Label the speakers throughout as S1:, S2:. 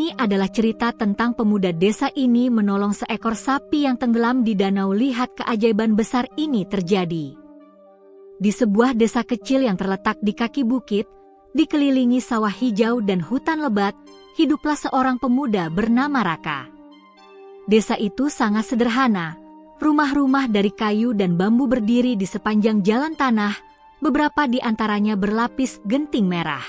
S1: Ini adalah cerita tentang pemuda desa ini menolong seekor sapi yang tenggelam di danau. Lihat keajaiban besar ini terjadi. Di sebuah desa kecil yang terletak di kaki bukit, dikelilingi sawah hijau dan hutan lebat, hiduplah seorang pemuda bernama Raka. Desa itu sangat sederhana. Rumah-rumah dari kayu dan bambu berdiri di sepanjang jalan tanah, beberapa di antaranya berlapis genting merah.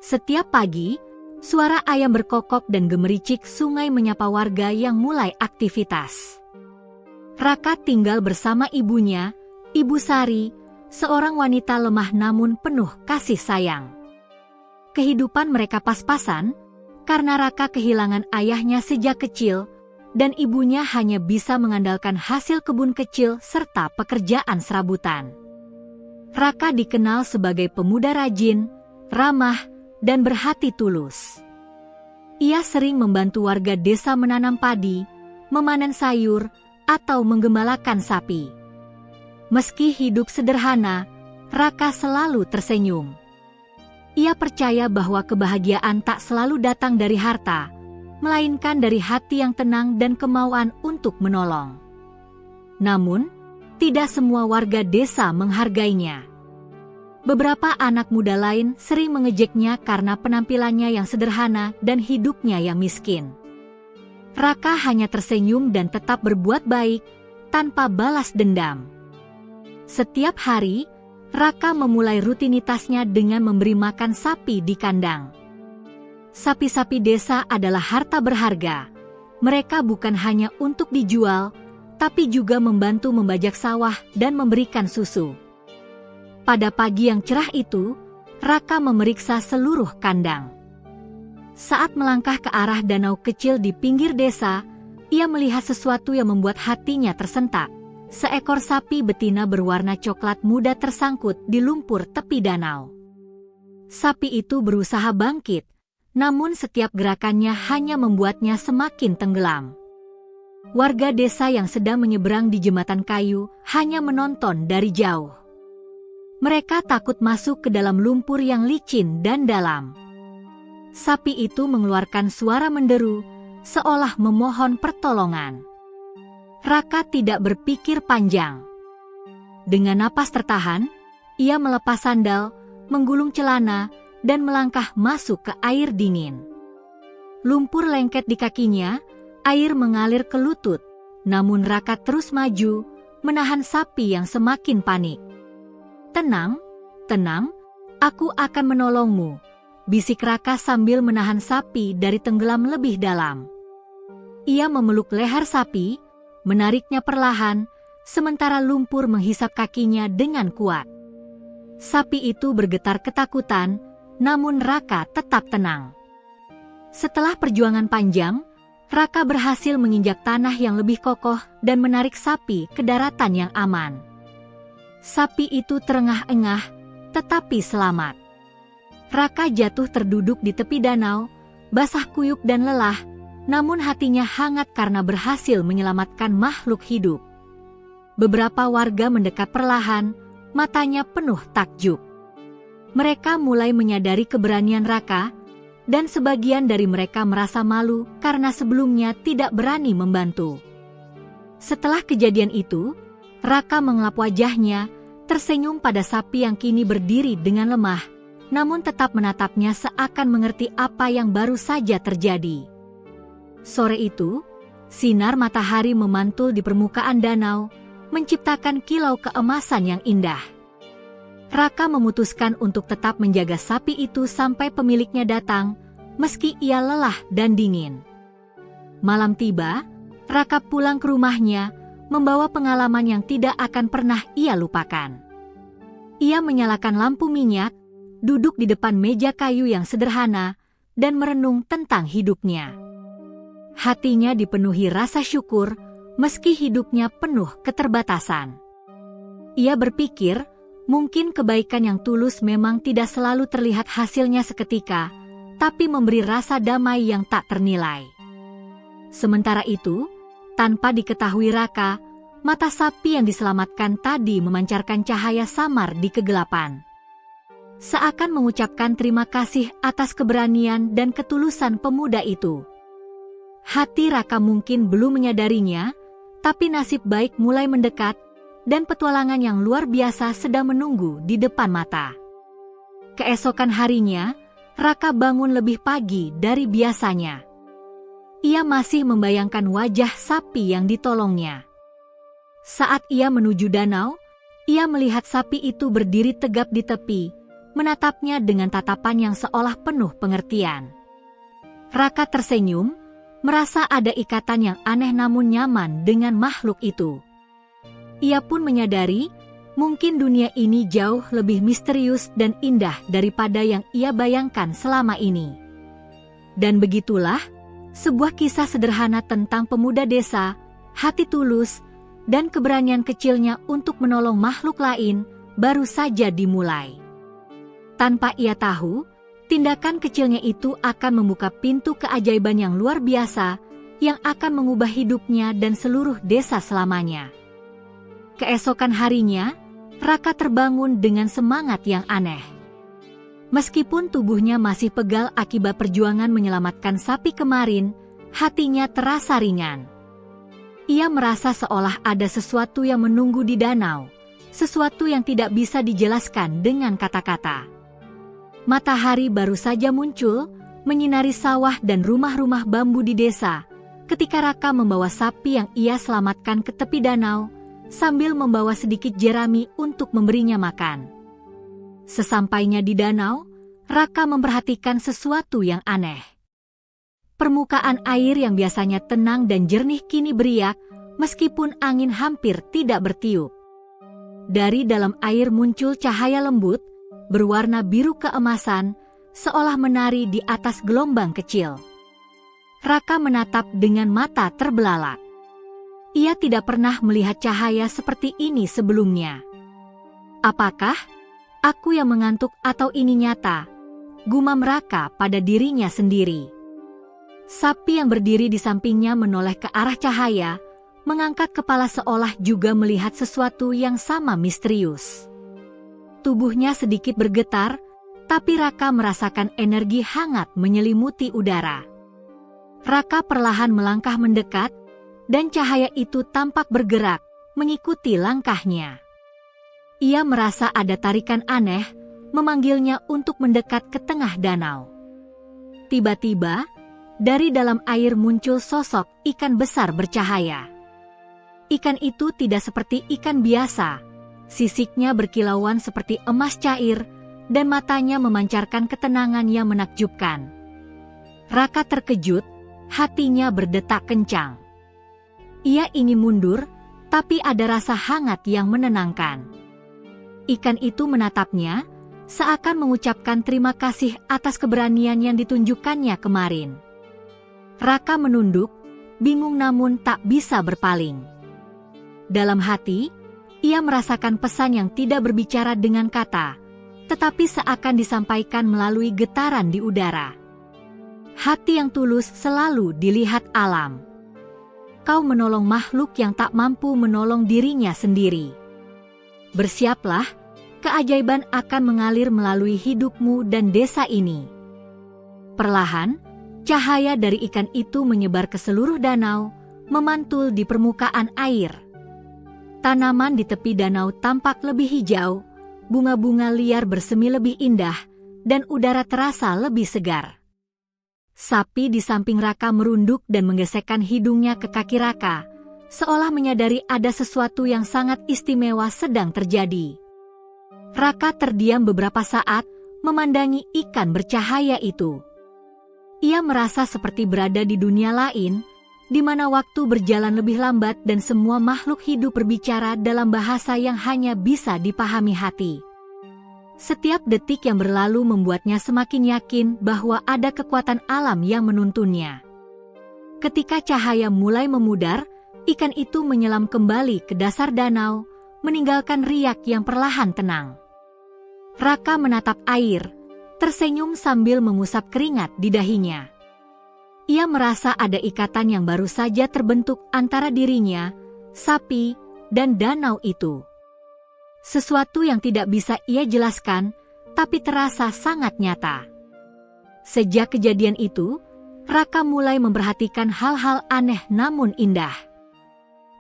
S1: Setiap pagi, suara ayam berkokok dan gemericik sungai menyapa warga yang mulai aktivitas. Raka tinggal bersama ibunya, Ibu Sari, seorang wanita lemah namun penuh kasih sayang. Kehidupan mereka pas-pasan, karena Raka kehilangan ayahnya sejak kecil, dan ibunya hanya bisa mengandalkan hasil kebun kecil serta pekerjaan serabutan. Raka dikenal sebagai pemuda rajin, ramah, dan berhati tulus. Ia sering membantu warga desa menanam padi, memanen sayur, atau menggembalakan sapi. Meski hidup sederhana, Raka selalu tersenyum. Ia percaya bahwa kebahagiaan tak selalu datang dari harta, melainkan dari hati yang tenang dan kemauan untuk menolong. Namun, tidak semua warga desa menghargainya. Beberapa anak muda lain sering mengejeknya karena penampilannya yang sederhana dan hidupnya yang miskin. Raka hanya tersenyum dan tetap berbuat baik, tanpa balas dendam. Setiap hari, Raka memulai rutinitasnya dengan memberi makan sapi di kandang. Sapi-sapi desa adalah harta berharga. Mereka bukan hanya untuk dijual, tapi juga membantu membajak sawah dan memberikan susu. Pada pagi yang cerah itu, Raka memeriksa seluruh kandang. Saat melangkah ke arah danau kecil di pinggir desa, ia melihat sesuatu yang membuat hatinya tersentak. Seekor sapi betina berwarna coklat muda tersangkut di lumpur tepi danau. Sapi itu berusaha bangkit, namun setiap gerakannya hanya membuatnya semakin tenggelam. Warga desa yang sedang menyeberang di jembatan kayu hanya menonton dari jauh. Mereka takut masuk ke dalam lumpur yang licin dan dalam. Sapi itu mengeluarkan suara menderu, seolah memohon pertolongan. Raka tidak berpikir panjang. Dengan napas tertahan, ia melepas sandal, menggulung celana, dan melangkah masuk ke air dingin. Lumpur lengket di kakinya, air mengalir ke lutut, namun Raka terus maju, menahan sapi yang semakin panik. "Tenang, tenang, aku akan menolongmu," bisik Raka sambil menahan sapi dari tenggelam lebih dalam. Ia memeluk leher sapi, menariknya perlahan, sementara lumpur menghisap kakinya dengan kuat. Sapi itu bergetar ketakutan, namun Raka tetap tenang. Setelah perjuangan panjang, Raka berhasil menginjak tanah yang lebih kokoh dan menarik sapi ke daratan yang aman. Sapi itu terengah-engah, tetapi selamat. Raka jatuh terduduk di tepi danau, basah kuyup dan lelah, namun hatinya hangat karena berhasil menyelamatkan makhluk hidup. Beberapa warga mendekat perlahan, matanya penuh takjub. Mereka mulai menyadari keberanian Raka, dan sebagian dari mereka merasa malu karena sebelumnya tidak berani membantu. Setelah kejadian itu, Raka mengelap wajahnya, tersenyum pada sapi yang kini berdiri dengan lemah, namun tetap menatapnya seakan mengerti apa yang baru saja terjadi. Sore itu, sinar matahari memantul di permukaan danau, menciptakan kilau keemasan yang indah. Raka memutuskan untuk tetap menjaga sapi itu sampai pemiliknya datang, meski ia lelah dan dingin. Malam tiba, Raka pulang ke rumahnya, membawa pengalaman yang tidak akan pernah ia lupakan. Ia menyalakan lampu minyak, duduk di depan meja kayu yang sederhana, dan merenung tentang hidupnya. Hatinya dipenuhi rasa syukur, meski hidupnya penuh keterbatasan. Ia berpikir, mungkin kebaikan yang tulus memang tidak selalu terlihat hasilnya seketika, tapi memberi rasa damai yang tak ternilai. Sementara itu, tanpa diketahui Raka, mata sapi yang diselamatkan tadi memancarkan cahaya samar di kegelapan. seakan mengucapkan terima kasih atas keberanian dan ketulusan pemuda itu. Hati Raka mungkin belum menyadarinya, tapi nasib baik mulai mendekat, dan petualangan yang luar biasa sedang menunggu di depan mata. Keesokan harinya, Raka bangun lebih pagi dari biasanya. Ia masih membayangkan wajah sapi yang ditolongnya. Saat ia menuju danau, ia melihat sapi itu berdiri tegap di tepi, menatapnya dengan tatapan yang seolah penuh pengertian. Raka tersenyum, merasa ada ikatan yang aneh namun nyaman dengan makhluk itu. Ia pun menyadari, mungkin dunia ini jauh lebih misterius dan indah daripada yang ia bayangkan selama ini. Dan begitulah, sebuah kisah sederhana tentang pemuda desa, hati tulus, dan keberanian kecilnya untuk menolong makhluk lain, baru saja dimulai. Tanpa ia tahu, tindakan kecilnya itu akan membuka pintu keajaiban yang luar biasa, yang akan mengubah hidupnya dan seluruh desa selamanya. Keesokan harinya, Raka terbangun dengan semangat yang aneh. Meskipun tubuhnya masih pegal akibat perjuangan menyelamatkan sapi kemarin, hatinya terasa ringan. Ia merasa seolah ada sesuatu yang menunggu di danau, sesuatu yang tidak bisa dijelaskan dengan kata-kata. Matahari baru saja muncul, menyinari sawah dan rumah-rumah bambu di desa, ketika Raka membawa sapi yang ia selamatkan ke tepi danau, sambil membawa sedikit jerami untuk memberinya makan. Sesampainya di danau, Raka memperhatikan sesuatu yang aneh. Permukaan air yang biasanya tenang dan jernih kini beriak, meskipun angin hampir tidak bertiup. Dari dalam air muncul cahaya lembut, berwarna biru keemasan, seolah menari di atas gelombang kecil. Raka menatap dengan mata terbelalak. Ia tidak pernah melihat cahaya seperti ini sebelumnya. Apakah aku yang mengantuk atau ini nyata? Gumam Raka pada dirinya sendiri. Sapi yang berdiri di sampingnya menoleh ke arah cahaya, mengangkat kepala seolah juga melihat sesuatu yang sama misterius. Tubuhnya sedikit bergetar, tapi Raka merasakan energi hangat menyelimuti udara. Raka perlahan melangkah mendekat, dan cahaya itu tampak bergerak, mengikuti langkahnya. Ia merasa ada tarikan aneh, memanggilnya untuk mendekat ke tengah danau. Tiba-tiba, dari dalam air muncul sosok ikan besar bercahaya. Ikan itu tidak seperti ikan biasa, sisiknya berkilauan seperti emas cair, dan matanya memancarkan ketenangan yang menakjubkan. Raka terkejut, hatinya berdetak kencang. Ia ingin mundur, tapi ada rasa hangat yang menenangkan. Ikan itu menatapnya, seakan mengucapkan terima kasih atas keberanian yang ditunjukkannya kemarin. Raka menunduk, bingung namun tak bisa berpaling. Dalam hati, ia merasakan pesan yang tidak berbicara dengan kata, tetapi seakan disampaikan melalui getaran di udara. Hati yang tulus selalu dilihat alam. Kau menolong makhluk yang tak mampu menolong dirinya sendiri. Bersiaplah, keajaiban akan mengalir melalui hidupmu dan desa ini. Perlahan, cahaya dari ikan itu menyebar ke seluruh danau, memantul di permukaan air. Tanaman di tepi danau tampak lebih hijau, bunga-bunga liar bersemi lebih indah, dan udara terasa lebih segar. Sapi di samping Raka merunduk dan menggesekkan hidungnya ke kaki Raka, seolah menyadari ada sesuatu yang sangat istimewa sedang terjadi. Raka terdiam beberapa saat, memandangi ikan bercahaya itu. Ia merasa seperti berada di dunia lain, di mana waktu berjalan lebih lambat dan semua makhluk hidup berbicara dalam bahasa yang hanya bisa dipahami hati. Setiap detik yang berlalu membuatnya semakin yakin bahwa ada kekuatan alam yang menuntunnya. Ketika cahaya mulai memudar, ikan itu menyelam kembali ke dasar danau, meninggalkan riak yang perlahan tenang. Raka menatap air, tersenyum sambil mengusap keringat di dahinya. Ia merasa ada ikatan yang baru saja terbentuk antara dirinya, sapi, dan danau itu. Sesuatu yang tidak bisa ia jelaskan, tapi terasa sangat nyata. Sejak kejadian itu, Raka mulai memperhatikan hal-hal aneh namun indah.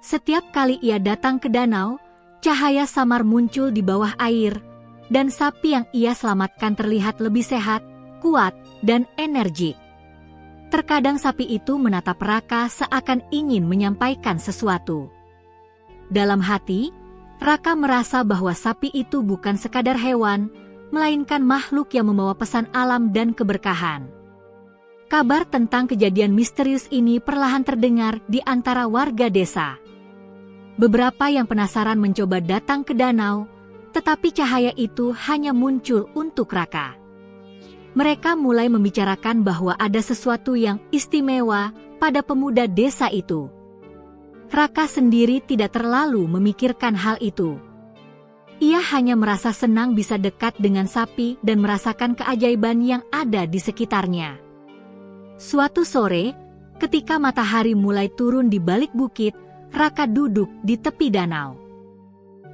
S1: Setiap kali ia datang ke danau, cahaya samar muncul di bawah air, dan sapi yang ia selamatkan terlihat lebih sehat, kuat, dan energik. Terkadang sapi itu menatap Raka seakan ingin menyampaikan sesuatu. Dalam hati, Raka merasa bahwa sapi itu bukan sekadar hewan, melainkan makhluk yang membawa pesan alam dan keberkahan. Kabar tentang kejadian misterius ini perlahan terdengar di antara warga desa. Beberapa yang penasaran mencoba datang ke danau, tetapi cahaya itu hanya muncul untuk Raka. Mereka mulai membicarakan bahwa ada sesuatu yang istimewa pada pemuda desa itu. Raka sendiri tidak terlalu memikirkan hal itu. Ia hanya merasa senang bisa dekat dengan sapi dan merasakan keajaiban yang ada di sekitarnya. Suatu sore, ketika matahari mulai turun di balik bukit, Raka duduk di tepi danau.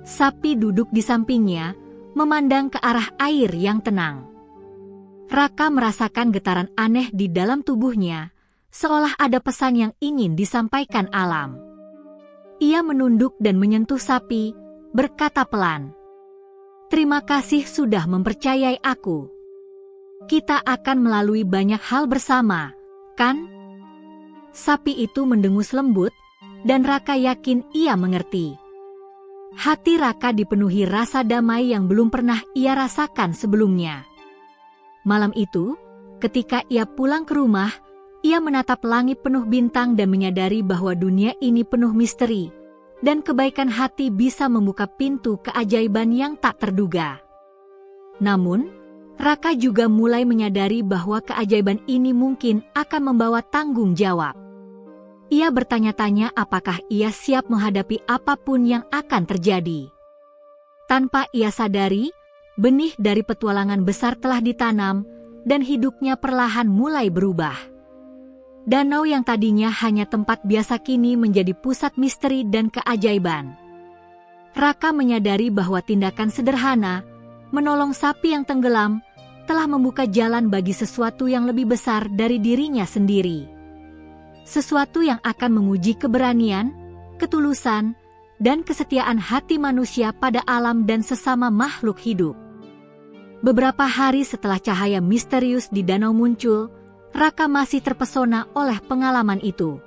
S1: Sapi duduk di sampingnya, memandang ke arah air yang tenang. Raka merasakan getaran aneh di dalam tubuhnya, seolah ada pesan yang ingin disampaikan alam. Ia menunduk dan menyentuh sapi, berkata pelan, "Terima kasih sudah mempercayai aku. Kita akan melalui banyak hal bersama, kan?" Sapi itu mendengus lembut, dan Raka yakin ia mengerti. Hati Raka dipenuhi rasa damai yang belum pernah ia rasakan sebelumnya. Malam itu, ketika ia pulang ke rumah, ia menatap langit penuh bintang dan menyadari bahwa dunia ini penuh misteri, dan kebaikan hati bisa membuka pintu keajaiban yang tak terduga. Namun, Raka juga mulai menyadari bahwa keajaiban ini mungkin akan membawa tanggung jawab. Ia bertanya-tanya apakah ia siap menghadapi apapun yang akan terjadi. Tanpa ia sadari, benih dari petualangan besar telah ditanam, dan hidupnya perlahan mulai berubah. Danau yang tadinya hanya tempat biasa kini menjadi pusat misteri dan keajaiban. Raka menyadari bahwa tindakan sederhana, menolong sapi yang tenggelam, telah membuka jalan bagi sesuatu yang lebih besar dari dirinya sendiri. Sesuatu yang akan menguji keberanian, ketulusan, dan kesetiaan hati manusia pada alam dan sesama makhluk hidup. Beberapa hari setelah cahaya misterius di danau muncul, Raka masih terpesona oleh pengalaman itu.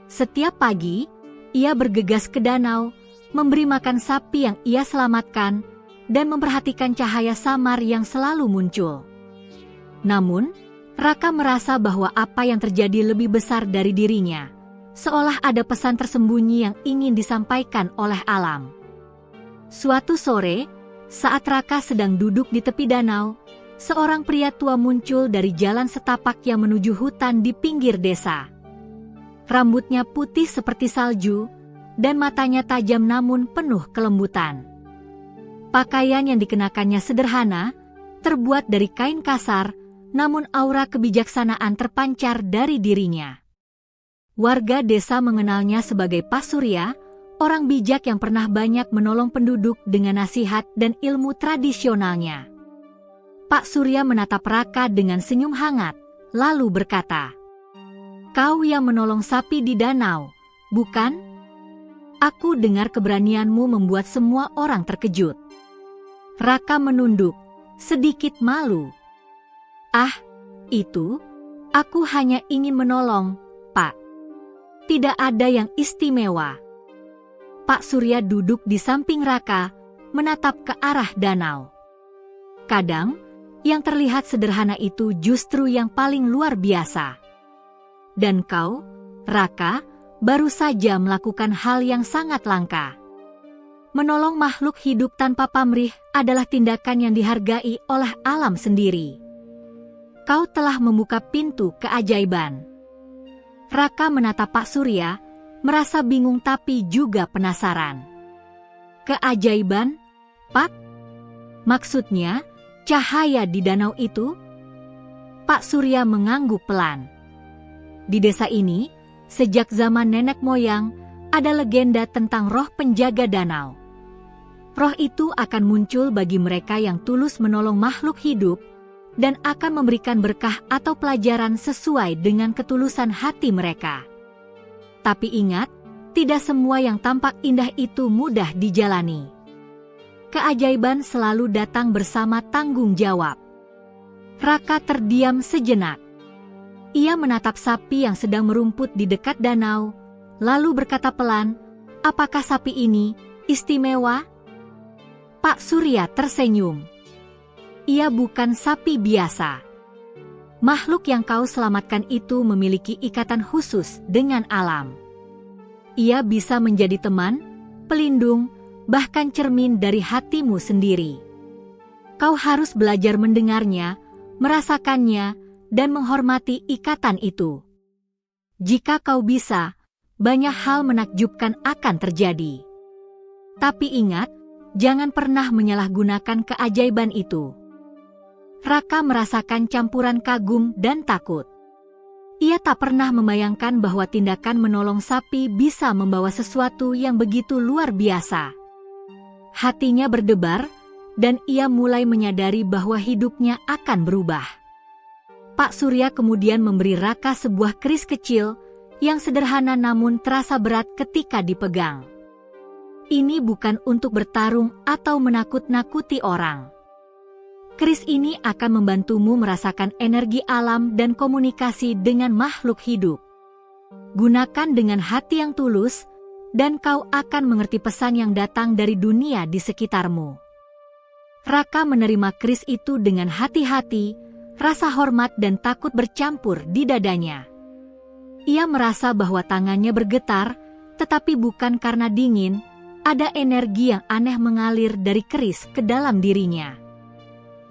S1: Setiap pagi, ia bergegas ke danau, memberi makan sapi yang ia selamatkan, dan memperhatikan cahaya samar yang selalu muncul. Namun, Raka merasa bahwa apa yang terjadi lebih besar dari dirinya, seolah ada pesan tersembunyi yang ingin disampaikan oleh alam. Suatu sore, saat Raka sedang duduk di tepi danau, seorang pria tua muncul dari jalan setapak yang menuju hutan di pinggir desa. Rambutnya putih seperti salju, dan matanya tajam namun penuh kelembutan. Pakaian yang dikenakannya sederhana, terbuat dari kain kasar, namun aura kebijaksanaan terpancar dari dirinya. Warga desa mengenalnya sebagai Pak Surya, orang bijak yang pernah banyak menolong penduduk dengan nasihat dan ilmu tradisionalnya. Pak Surya menatap Raka dengan senyum hangat, lalu berkata, "Kau yang menolong sapi di danau, bukan? Aku dengar keberanianmu membuat semua orang terkejut." Raka menunduk, sedikit malu. "Ah, itu, aku hanya ingin menolong, Pak. Tidak ada yang istimewa." Pak Surya duduk di samping Raka, menatap ke arah danau. Kadang, yang terlihat sederhana itu justru yang paling luar biasa. Dan kau, Raka, baru saja melakukan hal yang sangat langka. Menolong makhluk hidup tanpa pamrih adalah tindakan yang dihargai oleh alam sendiri. Kau telah membuka pintu keajaiban. Raka menatap Pak Surya, merasa bingung tapi juga penasaran. Keajaiban, Pak? Maksudnya, cahaya di danau itu? Pak Surya mengangguk pelan. Di desa ini, sejak zaman nenek moyang, ada legenda tentang roh penjaga danau. Roh itu akan muncul bagi mereka yang tulus menolong makhluk hidup dan akan memberikan berkah atau pelajaran sesuai dengan ketulusan hati mereka. Tapi ingat, tidak semua yang tampak indah itu mudah dijalani. Keajaiban selalu datang bersama tanggung jawab. Raka terdiam sejenak. Ia menatap sapi yang sedang merumput di dekat danau, lalu berkata pelan, "Apakah sapi ini istimewa?" Pak Surya tersenyum. "Ia bukan sapi biasa. Makhluk yang kau selamatkan itu memiliki ikatan khusus dengan alam. Ia bisa menjadi teman, pelindung, bahkan cermin dari hatimu sendiri. Kau harus belajar mendengarnya, merasakannya, dan menghormati ikatan itu. Jika kau bisa, banyak hal menakjubkan akan terjadi. Tapi ingat, jangan pernah menyalahgunakan keajaiban itu." Raka merasakan campuran kagum dan takut. Ia tak pernah membayangkan bahwa tindakan menolong sapi bisa membawa sesuatu yang begitu luar biasa. Hatinya berdebar, dan ia mulai menyadari bahwa hidupnya akan berubah. Pak Surya kemudian memberi Raka sebuah keris kecil yang sederhana namun terasa berat ketika dipegang. "Ini bukan untuk bertarung atau menakut-nakuti orang. Keris ini akan membantumu merasakan energi alam dan komunikasi dengan makhluk hidup. Gunakan dengan hati yang tulus, dan kau akan mengerti pesan yang datang dari dunia di sekitarmu." Raka menerima keris itu dengan hati-hati, rasa hormat dan takut bercampur di dadanya. Ia merasa bahwa tangannya bergetar, tetapi bukan karena dingin, ada energi yang aneh mengalir dari keris ke dalam dirinya.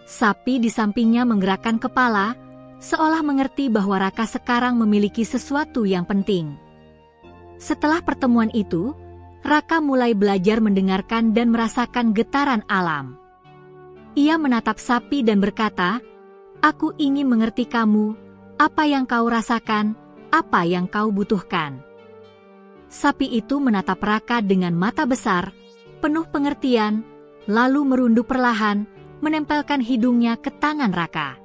S1: Sapi di sampingnya menggerakkan kepala, seolah mengerti bahwa Raka sekarang memiliki sesuatu yang penting. Setelah pertemuan itu, Raka mulai belajar mendengarkan dan merasakan getaran alam. Ia menatap sapi dan berkata, "Aku ingin mengerti kamu, apa yang kau rasakan, apa yang kau butuhkan." Sapi itu menatap Raka dengan mata besar, penuh pengertian, lalu merunduk perlahan, menempelkan hidungnya ke tangan Raka.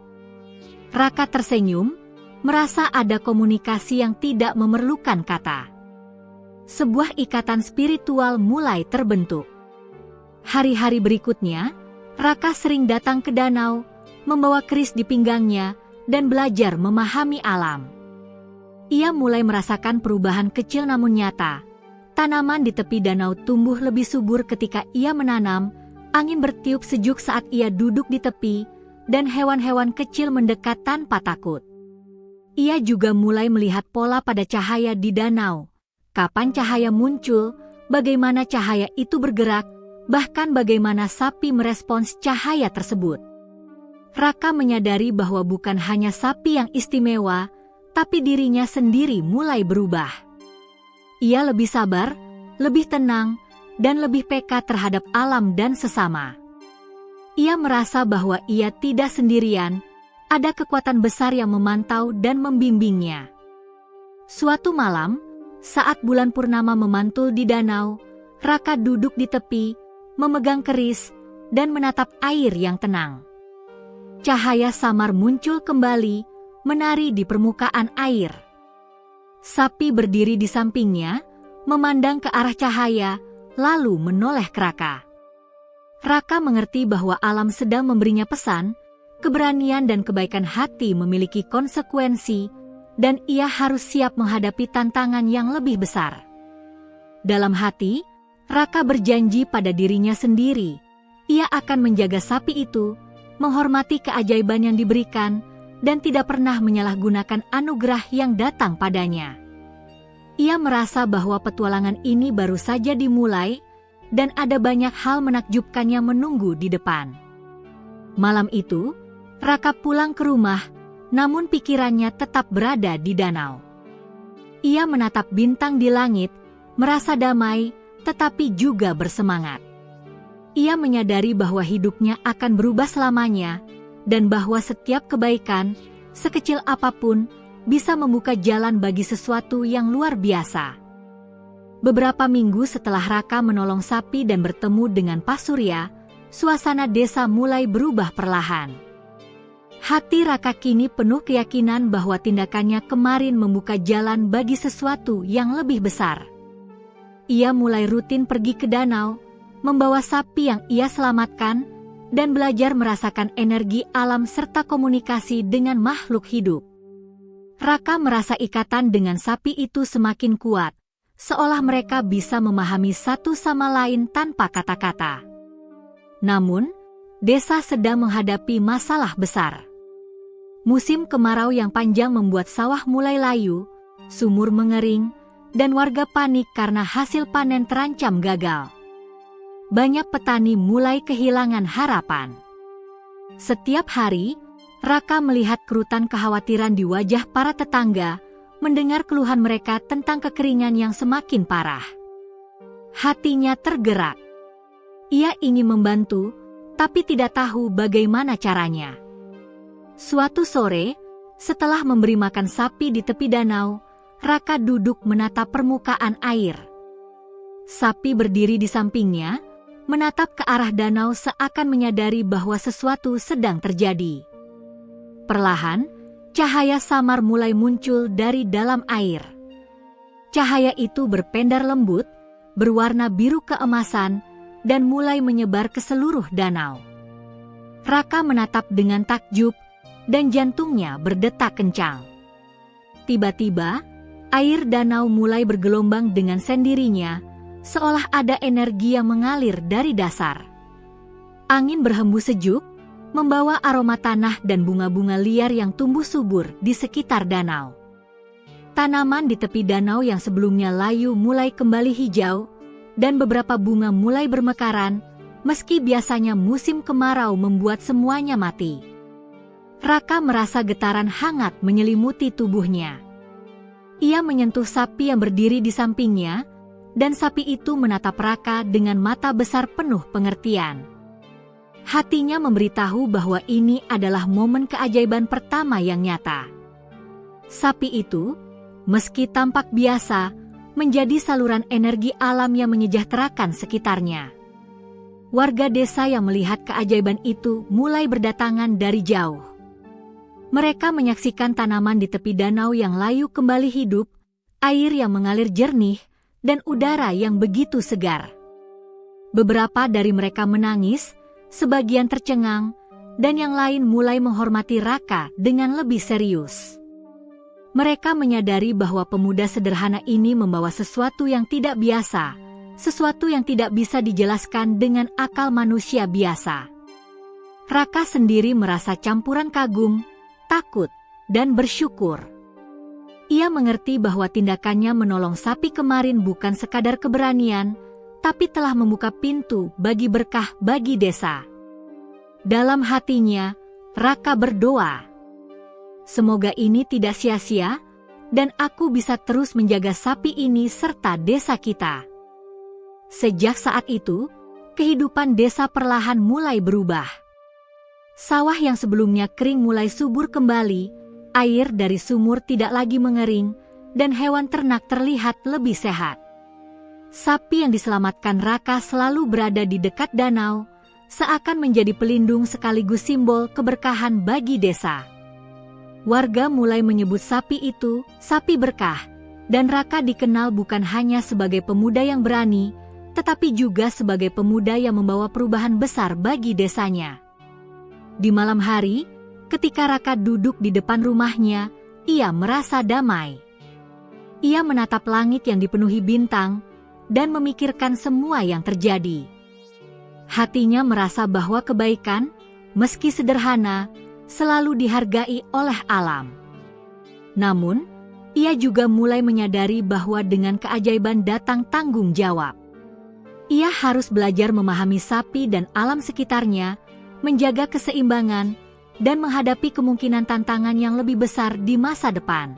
S1: Raka tersenyum, merasa ada komunikasi yang tidak memerlukan kata. Sebuah ikatan spiritual mulai terbentuk. Hari-hari berikutnya, Raka sering datang ke danau, membawa keris di pinggangnya, dan belajar memahami alam. Ia mulai merasakan perubahan kecil namun nyata. Tanaman di tepi danau tumbuh lebih subur ketika ia menanam, angin bertiup sejuk saat ia duduk di tepi, dan hewan-hewan kecil mendekat tanpa takut. Ia juga mulai melihat pola pada cahaya di danau. Kapan cahaya muncul, bagaimana cahaya itu bergerak, bahkan bagaimana sapi merespons cahaya tersebut. Raka menyadari bahwa bukan hanya sapi yang istimewa, tapi dirinya sendiri mulai berubah. Ia lebih sabar, lebih tenang, dan lebih peka terhadap alam dan sesama. Ia merasa bahwa ia tidak sendirian, ada kekuatan besar yang memantau dan membimbingnya. Suatu malam, saat bulan purnama memantul di danau, Raka duduk di tepi, memegang keris, dan menatap air yang tenang. Cahaya samar muncul kembali, menari di permukaan air. Sapi berdiri di sampingnya, memandang ke arah cahaya, lalu menoleh ke Raka. Raka mengerti bahwa alam sedang memberinya pesan, keberanian dan kebaikan hati memiliki konsekuensi, dan ia harus siap menghadapi tantangan yang lebih besar. Dalam hati, Raka berjanji pada dirinya sendiri, ia akan menjaga sapi itu, menghormati keajaiban yang diberikan, dan tidak pernah menyalahgunakan anugerah yang datang padanya. Ia merasa bahwa petualangan ini baru saja dimulai, dan ada banyak hal menakjubkan yang menunggu di depan. Malam itu, Raka pulang ke rumah, namun pikirannya tetap berada di danau. Ia menatap bintang di langit, merasa damai, tetapi juga bersemangat. Ia menyadari bahwa hidupnya akan berubah selamanya, dan bahwa setiap kebaikan, sekecil apapun, bisa membuka jalan bagi sesuatu yang luar biasa. Beberapa minggu setelah Raka menolong sapi dan bertemu dengan Pak Surya, suasana desa mulai berubah perlahan. Hati Raka kini penuh keyakinan bahwa tindakannya kemarin membuka jalan bagi sesuatu yang lebih besar. Ia mulai rutin pergi ke danau, membawa sapi yang ia selamatkan, dan belajar merasakan energi alam serta komunikasi dengan makhluk hidup. Raka merasa ikatan dengan sapi itu semakin kuat, seolah mereka bisa memahami satu sama lain tanpa kata-kata. Namun, desa sedang menghadapi masalah besar. Musim kemarau yang panjang membuat sawah mulai layu, sumur mengering, dan warga panik karena hasil panen terancam gagal. Banyak petani mulai kehilangan harapan. Setiap hari, Raka melihat kerutan kekhawatiran di wajah para tetangga, mendengar keluhan mereka tentang kekeringan yang semakin parah. Hatinya tergerak. Ia ingin membantu, tapi tidak tahu bagaimana caranya. Suatu sore, setelah memberi makan sapi di tepi danau, Raka duduk menatap permukaan air. Sapi berdiri di sampingnya, menatap ke arah danau seakan menyadari bahwa sesuatu sedang terjadi. Perlahan, cahaya samar mulai muncul dari dalam air. Cahaya itu berpendar lembut, berwarna biru keemasan, dan mulai menyebar ke seluruh danau. Raka menatap dengan takjub, dan jantungnya berdetak kencang. Tiba-tiba, air danau mulai bergelombang dengan sendirinya, seolah ada energi yang mengalir dari dasar. Angin berhembus sejuk, membawa aroma tanah dan bunga-bunga liar yang tumbuh subur di sekitar danau. Tanaman di tepi danau yang sebelumnya layu mulai kembali hijau, dan beberapa bunga mulai bermekaran, meski biasanya musim kemarau membuat semuanya mati. Raka merasa getaran hangat menyelimuti tubuhnya. Ia menyentuh sapi yang berdiri di sampingnya, dan sapi itu menatap Raka dengan mata besar penuh pengertian. Hatinya memberitahu bahwa ini adalah momen keajaiban pertama yang nyata. Sapi itu, meski tampak biasa, menjadi saluran energi alam yang menyejahterakan sekitarnya. Warga desa yang melihat keajaiban itu mulai berdatangan dari jauh. Mereka menyaksikan tanaman di tepi danau yang layu kembali hidup, air yang mengalir jernih, dan udara yang begitu segar. Beberapa dari mereka menangis, sebagian tercengang, dan yang lain mulai menghormati Raka dengan lebih serius. Mereka menyadari bahwa pemuda sederhana ini membawa sesuatu yang tidak biasa, sesuatu yang tidak bisa dijelaskan dengan akal manusia biasa. Raka sendiri merasa campuran kagum, takut, dan bersyukur. Ia mengerti bahwa tindakannya menolong sapi kemarin bukan sekadar keberanian, tapi telah membuka pintu bagi berkah bagi desa. Dalam hatinya, Raka berdoa, "Semoga ini tidak sia-sia, dan aku bisa terus menjaga sapi ini serta desa kita." Sejak saat itu, kehidupan desa perlahan mulai berubah. Sawah yang sebelumnya kering mulai subur kembali, air dari sumur tidak lagi mengering, dan hewan ternak terlihat lebih sehat. Sapi yang diselamatkan Raka selalu berada di dekat danau, seakan menjadi pelindung sekaligus simbol keberkahan bagi desa. Warga mulai menyebut sapi itu sapi berkah, dan Raka dikenal bukan hanya sebagai pemuda yang berani, tetapi juga sebagai pemuda yang membawa perubahan besar bagi desanya. Di malam hari, ketika Raka duduk di depan rumahnya, ia merasa damai. Ia menatap langit yang dipenuhi bintang dan memikirkan semua yang terjadi. Hatinya merasa bahwa kebaikan, meski sederhana, selalu dihargai oleh alam. Namun, ia juga mulai menyadari bahwa dengan keajaiban datang tanggung jawab. Ia harus belajar memahami sapi dan alam sekitarnya, menjaga keseimbangan, dan menghadapi kemungkinan tantangan yang lebih besar di masa depan.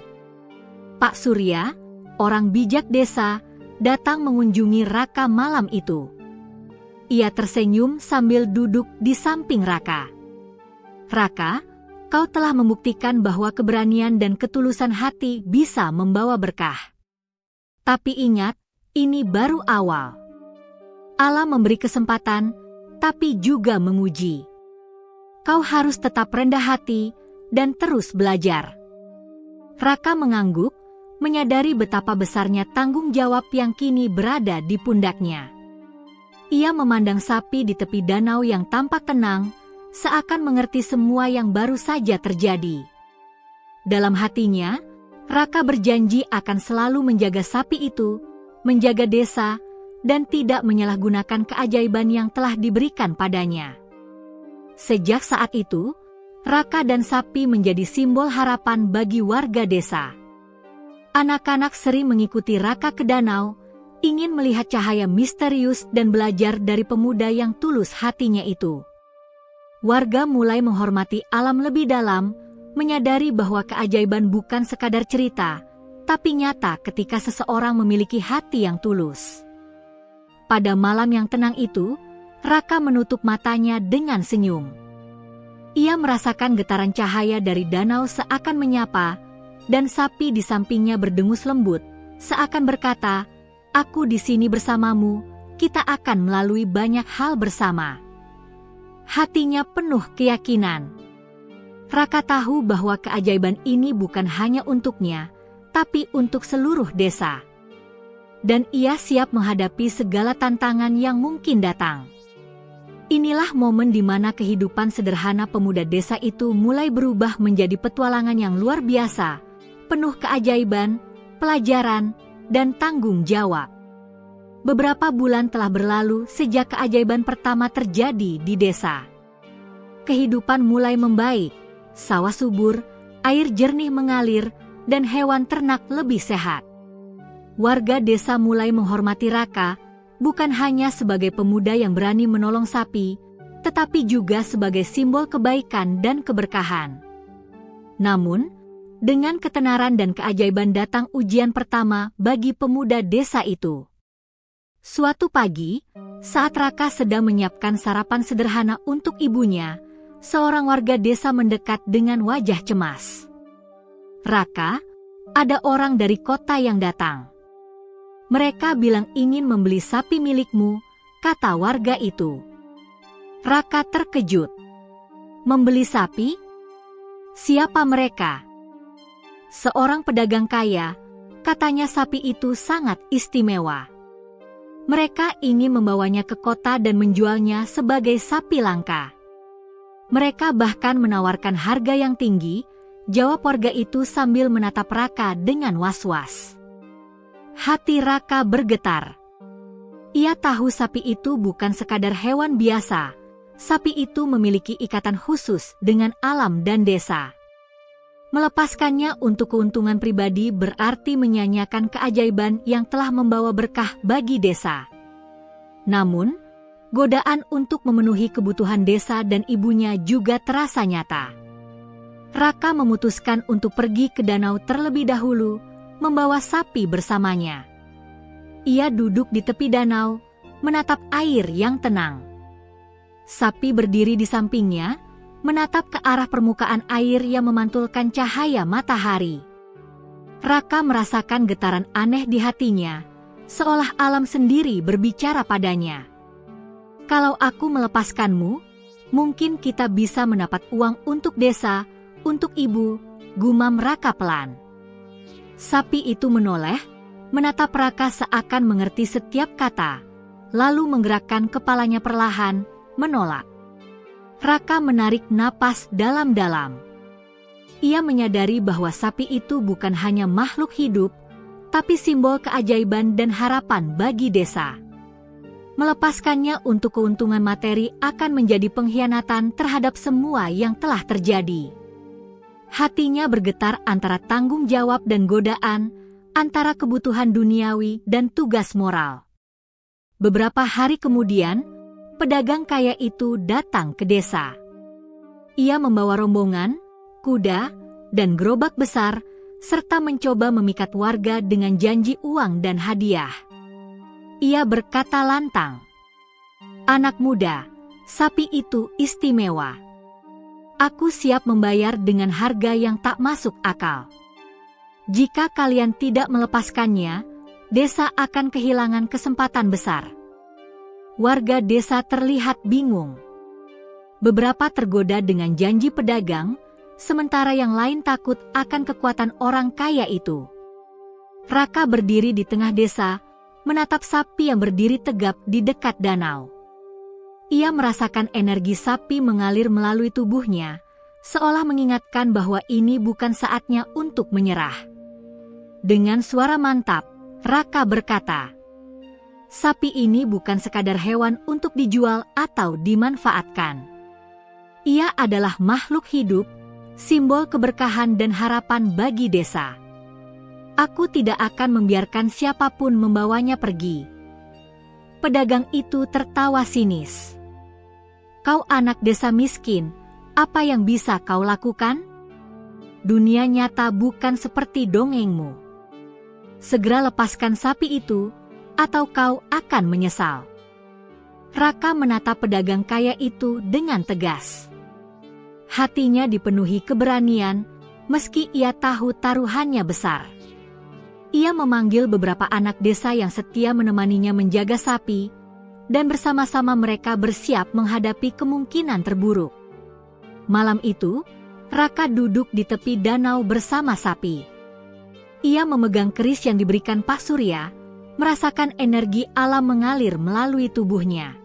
S1: Pak Surya, orang bijak desa, datang mengunjungi Raka malam itu. Ia tersenyum sambil duduk di samping Raka. "Raka, kau telah membuktikan bahwa keberanian dan ketulusan hati bisa membawa berkah. Tapi ingat, ini baru awal. Allah memberi kesempatan, tapi juga menguji. Kau harus tetap rendah hati dan terus belajar. Raka mengangguk, menyadari betapa besarnya tanggung jawab yang kini berada di pundaknya. Ia memandang sapi di tepi danau yang tampak tenang, seakan mengerti semua yang baru saja terjadi. Dalam hatinya, Raka berjanji akan selalu menjaga sapi itu, menjaga desa, dan tidak menyalahgunakan keajaiban yang telah diberikan padanya. Sejak saat itu, Raka dan sapi menjadi simbol harapan bagi warga desa. Anak-anak sering mengikuti Raka ke danau, ingin melihat cahaya misterius dan belajar dari pemuda yang tulus hatinya itu. Warga mulai menghormati alam lebih dalam, menyadari bahwa keajaiban bukan sekadar cerita, tapi nyata ketika seseorang memiliki hati yang tulus. Pada malam yang tenang itu, Raka menutup matanya dengan senyum. Ia merasakan getaran cahaya dari danau seakan menyapa, dan sapi di sampingnya berdengus lembut, seakan berkata, "Aku di sini bersamamu, kita akan melalui banyak hal bersama." Hatinya penuh keyakinan. Raka tahu bahwa keajaiban ini bukan hanya untuknya, tapi untuk seluruh desa. Dan ia siap menghadapi segala tantangan yang mungkin datang. Inilah momen di mana kehidupan sederhana pemuda desa itu mulai berubah menjadi petualangan yang luar biasa, penuh keajaiban, pelajaran, dan tanggung jawab. Beberapa bulan telah berlalu sejak keajaiban pertama terjadi di desa. Kehidupan mulai membaik, sawah subur, air jernih mengalir, dan hewan ternak lebih sehat. Warga desa mulai menghormati Raka, bukan hanya sebagai pemuda yang berani menolong sapi, tetapi juga sebagai simbol kebaikan dan keberkahan. Namun, dengan ketenaran dan keajaiban datang ujian pertama bagi pemuda desa itu. Suatu pagi, saat Raka sedang menyiapkan sarapan sederhana untuk ibunya, seorang warga desa mendekat dengan wajah cemas. "Raka, ada orang dari kota yang datang. Mereka bilang ingin membeli sapi milikmu," kata warga itu. Raka terkejut. "Membeli sapi? Siapa mereka?" "Seorang pedagang kaya, katanya sapi itu sangat istimewa. Mereka ingin membawanya ke kota dan menjualnya sebagai sapi langka. Mereka bahkan menawarkan harga yang tinggi," jawab warga itu sambil menatap Raka dengan was-was. Hati Raka bergetar. Ia tahu sapi itu bukan sekadar hewan biasa. Sapi itu memiliki ikatan khusus dengan alam dan desa. Melepaskannya untuk keuntungan pribadi berarti menyanyiakan keajaiban yang telah membawa berkah bagi desa. Namun, godaan untuk memenuhi kebutuhan desa dan ibunya juga terasa nyata. Raka memutuskan untuk pergi ke danau terlebih dahulu, membawa sapi bersamanya. Ia duduk di tepi danau, menatap air yang tenang. Sapi berdiri di sampingnya, menatap ke arah permukaan air yang memantulkan cahaya matahari. Raka merasakan getaran aneh di hatinya, seolah alam sendiri berbicara padanya. "Kalau aku melepaskanmu, mungkin kita bisa mendapat uang untuk desa, untuk ibu," gumam Raka pelan. Sapi itu menoleh, menatap Raka seakan mengerti setiap kata, lalu menggerakkan kepalanya perlahan, menolak. Raka menarik napas dalam-dalam. Ia menyadari bahwa sapi itu bukan hanya makhluk hidup, tapi simbol keajaiban dan harapan bagi desa. Melepaskannya untuk keuntungan materi akan menjadi pengkhianatan terhadap semua yang telah terjadi. Hatinya bergetar antara tanggung jawab dan godaan, antara kebutuhan duniawi dan tugas moral. Beberapa hari kemudian, pedagang kaya itu datang ke desa. Ia membawa rombongan, kuda, dan gerobak besar, serta mencoba memikat warga dengan janji uang dan hadiah. Ia berkata lantang, "Anak muda, sapi itu istimewa. Aku siap membayar dengan harga yang tak masuk akal. Jika kalian tidak melepaskannya, desa akan kehilangan kesempatan besar. Warga desa terlihat bingung. Beberapa tergoda dengan janji pedagang, sementara yang lain takut akan kekuatan orang kaya itu. Raka berdiri di tengah desa, menatap sapi yang berdiri tegap di dekat danau. Ia merasakan energi sapi mengalir melalui tubuhnya, seolah mengingatkan bahwa ini bukan saatnya untuk menyerah. Dengan suara mantap, Raka berkata, "Sapi ini bukan sekadar hewan untuk dijual atau dimanfaatkan. Ia adalah makhluk hidup, simbol keberkahan dan harapan bagi desa. Aku tidak akan membiarkan siapapun membawanya pergi." Pedagang itu tertawa sinis. "Kau anak desa miskin, apa yang bisa kau lakukan? Dunia nyata bukan seperti dongengmu. Segera lepaskan sapi itu, atau kau akan menyesal." Raka menatap pedagang kaya itu dengan tegas. Hatinya dipenuhi keberanian, meski ia tahu taruhannya besar. Ia memanggil beberapa anak desa yang setia menemaninya menjaga sapi, dan bersama-sama mereka bersiap menghadapi kemungkinan terburuk. Malam itu, Raka duduk di tepi danau bersama sapi. Ia memegang keris yang diberikan Pak Surya, merasakan energi alam mengalir melalui tubuhnya.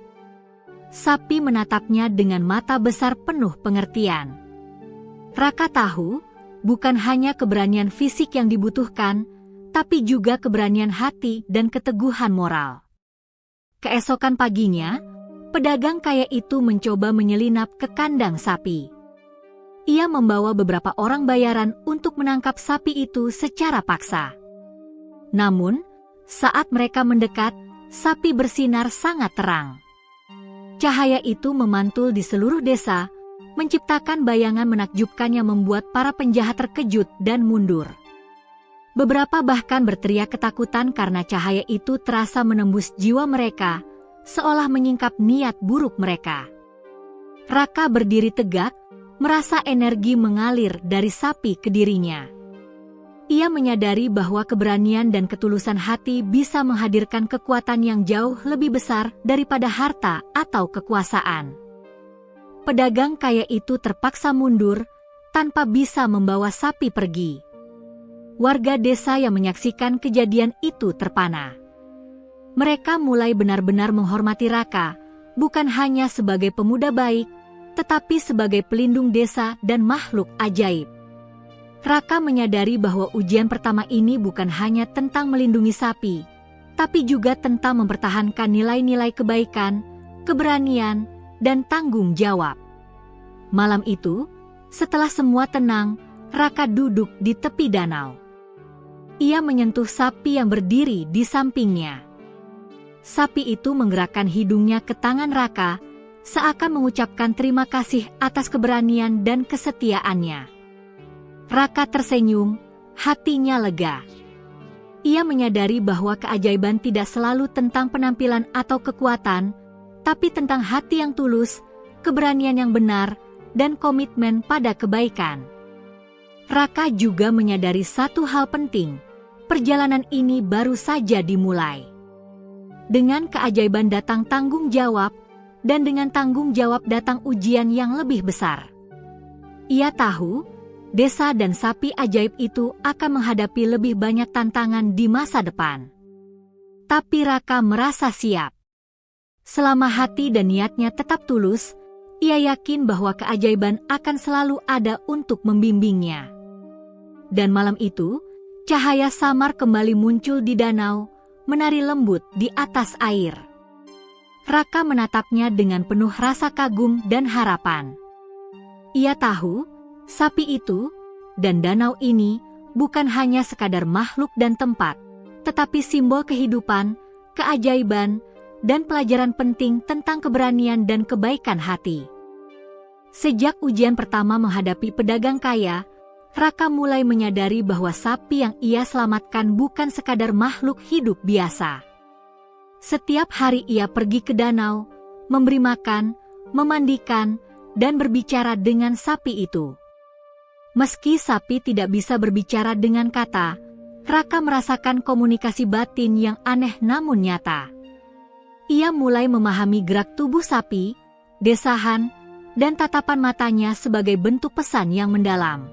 S1: Sapi menatapnya dengan mata besar penuh pengertian. Raka tahu, bukan hanya keberanian fisik yang dibutuhkan, tapi juga keberanian hati dan keteguhan moral. Keesokan paginya, pedagang kaya itu mencoba menyelinap ke kandang sapi. Ia membawa beberapa orang bayaran untuk menangkap sapi itu secara paksa. Namun, saat mereka mendekat, sapi bersinar sangat terang. Cahaya itu memantul di seluruh desa, menciptakan bayangan menakjubkan yang membuat para penjahat terkejut dan mundur. Beberapa bahkan berteriak ketakutan karena cahaya itu terasa menembus jiwa mereka, seolah menyingkap niat buruk mereka. Raka berdiri tegak, merasa energi mengalir dari sapi ke dirinya. Ia menyadari bahwa keberanian dan ketulusan hati bisa menghadirkan kekuatan yang jauh lebih besar daripada harta atau kekuasaan. Pedagang kaya itu terpaksa mundur, tanpa bisa membawa sapi pergi. Warga desa yang menyaksikan kejadian itu terpana. Mereka mulai benar-benar menghormati Raka, bukan hanya sebagai pemuda baik, tetapi sebagai pelindung desa dan makhluk ajaib. Raka menyadari bahwa ujian pertama ini bukan hanya tentang melindungi sapi, tapi juga tentang mempertahankan nilai-nilai kebaikan, keberanian, dan tanggung jawab. Malam itu, setelah semua tenang, Raka duduk di tepi danau. Ia menyentuh sapi yang berdiri di sampingnya. Sapi itu menggerakkan hidungnya ke tangan Raka, seakan mengucapkan terima kasih atas keberanian dan kesetiaannya. Raka tersenyum, hatinya lega. Ia menyadari bahwa keajaiban tidak selalu tentang penampilan atau kekuatan, tapi tentang hati yang tulus, keberanian yang benar, dan komitmen pada kebaikan. Raka juga menyadari satu hal penting, perjalanan ini baru saja dimulai. Dengan keajaiban datang tanggung jawab, dan dengan tanggung jawab datang ujian yang lebih besar. Ia tahu, desa dan sapi ajaib itu akan menghadapi lebih banyak tantangan di masa depan. Tapi Raka merasa siap. Selama hati dan niatnya tetap tulus, ia yakin bahwa keajaiban akan selalu ada untuk membimbingnya. Dan malam itu, cahaya samar kembali muncul di danau, menari lembut di atas air. Raka menatapnya dengan penuh rasa kagum dan harapan. Ia tahu, sapi itu dan danau ini bukan hanya sekadar makhluk dan tempat, tetapi simbol kehidupan, keajaiban, dan pelajaran penting tentang keberanian dan kebaikan hati. Sejak ujian pertama menghadapi pedagang kaya, Raka mulai menyadari bahwa sapi yang ia selamatkan bukan sekadar makhluk hidup biasa. Setiap hari ia pergi ke danau, memberi makan, memandikan, dan berbicara dengan sapi itu. Meski sapi tidak bisa berbicara dengan kata, Raka merasakan komunikasi batin yang aneh namun nyata. Ia mulai memahami gerak tubuh sapi, desahan, dan tatapan matanya sebagai bentuk pesan yang mendalam.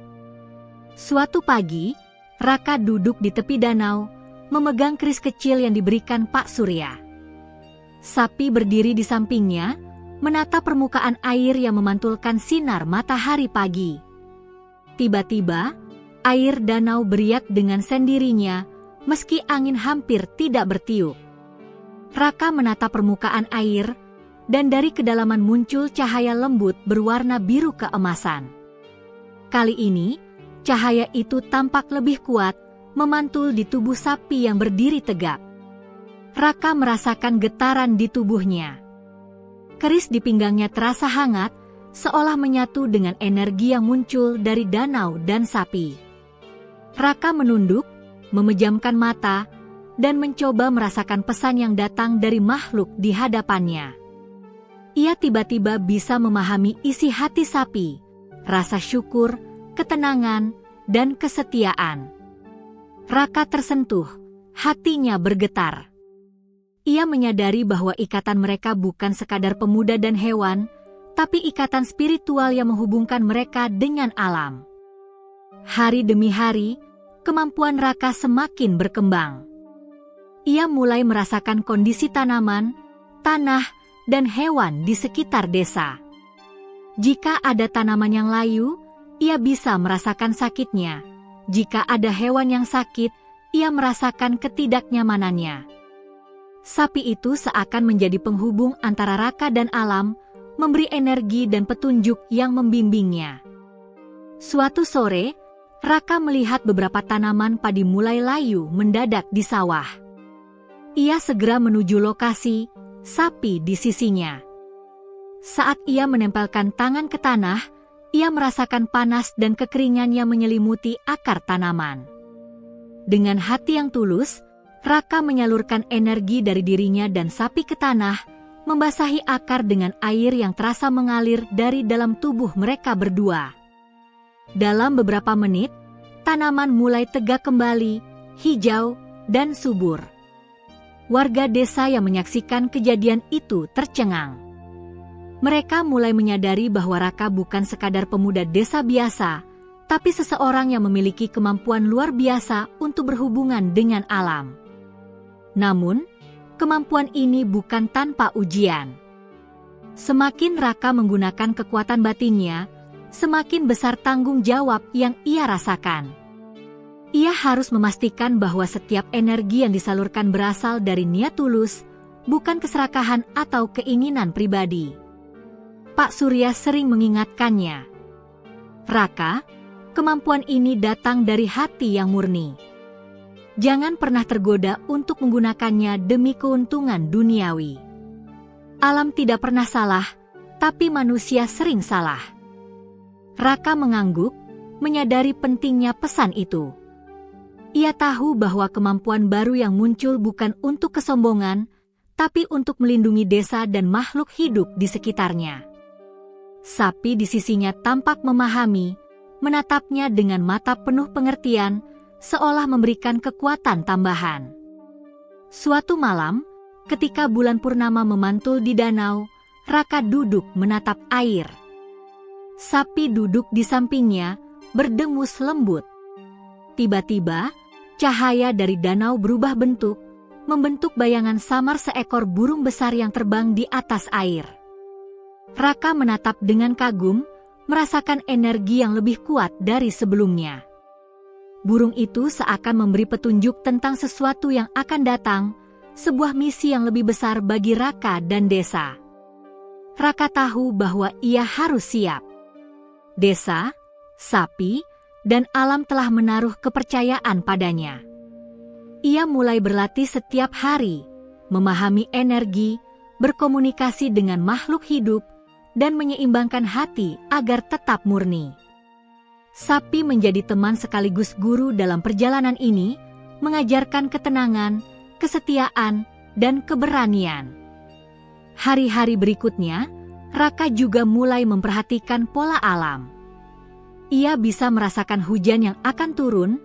S1: Suatu pagi, Raka duduk di tepi danau, memegang keris kecil yang diberikan Pak Surya. Sapi berdiri di sampingnya, menatap permukaan air yang memantulkan sinar matahari pagi. Tiba-tiba, air danau beriak dengan sendirinya, meski angin hampir tidak bertiup. Raka menatap permukaan air, dan dari kedalaman muncul cahaya lembut berwarna biru keemasan. Kali ini, cahaya itu tampak lebih kuat, memantul di tubuh sapi yang berdiri tegak. Raka merasakan getaran di tubuhnya. Keris di pinggangnya terasa hangat, seolah menyatu dengan energi yang muncul dari danau dan sapi. Raka menunduk, memejamkan mata, dan mencoba merasakan pesan yang datang dari makhluk di hadapannya. Ia tiba-tiba bisa memahami isi hati sapi, rasa syukur, ketenangan, dan kesetiaan. Raka tersentuh, hatinya bergetar. Ia menyadari bahwa ikatan mereka bukan sekadar pemuda dan hewan, tapi ikatan spiritual yang menghubungkan mereka dengan alam. Hari demi hari, kemampuan Raka semakin berkembang. Ia mulai merasakan kondisi tanaman, tanah, dan hewan di sekitar desa. Jika ada tanaman yang layu, ia bisa merasakan sakitnya. Jika ada hewan yang sakit, ia merasakan ketidaknyamanannya. Sapi itu seakan menjadi penghubung antara Raka dan alam, memberi energi dan petunjuk yang membimbingnya. Suatu sore, Raka melihat beberapa tanaman padi mulai layu mendadak di sawah. Ia segera menuju lokasi, sapi di sisinya. Saat ia menempelkan tangan ke tanah, ia merasakan panas dan kekeringan yang menyelimuti akar tanaman. Dengan hati yang tulus, Raka menyalurkan energi dari dirinya dan sapi ke tanah, membasahi akar dengan air yang terasa mengalir dari dalam tubuh mereka berdua. Dalam beberapa menit, tanaman mulai tegak kembali, hijau, dan subur. Warga desa yang menyaksikan kejadian itu tercengang. Mereka mulai menyadari bahwa Raka bukan sekadar pemuda desa biasa, tapi seseorang yang memiliki kemampuan luar biasa untuk berhubungan dengan alam. Namun, kemampuan ini bukan tanpa ujian. Semakin Raka menggunakan kekuatan batinnya, semakin besar tanggung jawab yang ia rasakan. Ia harus memastikan bahwa setiap energi yang disalurkan berasal dari niat tulus, bukan keserakahan atau keinginan pribadi. Pak Surya sering mengingatkannya, "Raka, kemampuan ini datang dari hati yang murni. Jangan pernah tergoda untuk menggunakannya demi keuntungan duniawi. Alam tidak pernah salah, tapi manusia sering salah." Raka mengangguk, menyadari pentingnya pesan itu. Ia tahu bahwa kemampuan baru yang muncul bukan untuk kesombongan, tapi untuk melindungi desa dan makhluk hidup di sekitarnya. Sapi di sisinya tampak memahami, menatapnya dengan mata penuh pengertian, seolah memberikan kekuatan tambahan. Suatu malam, ketika bulan purnama memantul di danau, Raka duduk menatap air. Sapi duduk di sampingnya, berdengus lembut. Tiba-tiba, cahaya dari danau berubah bentuk, membentuk bayangan samar seekor burung besar yang terbang di atas air. Raka menatap dengan kagum, merasakan energi yang lebih kuat dari sebelumnya. Burung itu seakan memberi petunjuk tentang sesuatu yang akan datang, sebuah misi yang lebih besar bagi Raka dan desa. Raka tahu bahwa ia harus siap. Desa, sapi, dan alam telah menaruh kepercayaan padanya. Ia mulai berlatih setiap hari, memahami energi, berkomunikasi dengan makhluk hidup, dan menyeimbangkan hati agar tetap murni. Sapi menjadi teman sekaligus guru dalam perjalanan ini, mengajarkan ketenangan, kesetiaan, dan keberanian. Hari-hari berikutnya, Raka juga mulai memperhatikan pola alam. Ia bisa merasakan hujan yang akan turun,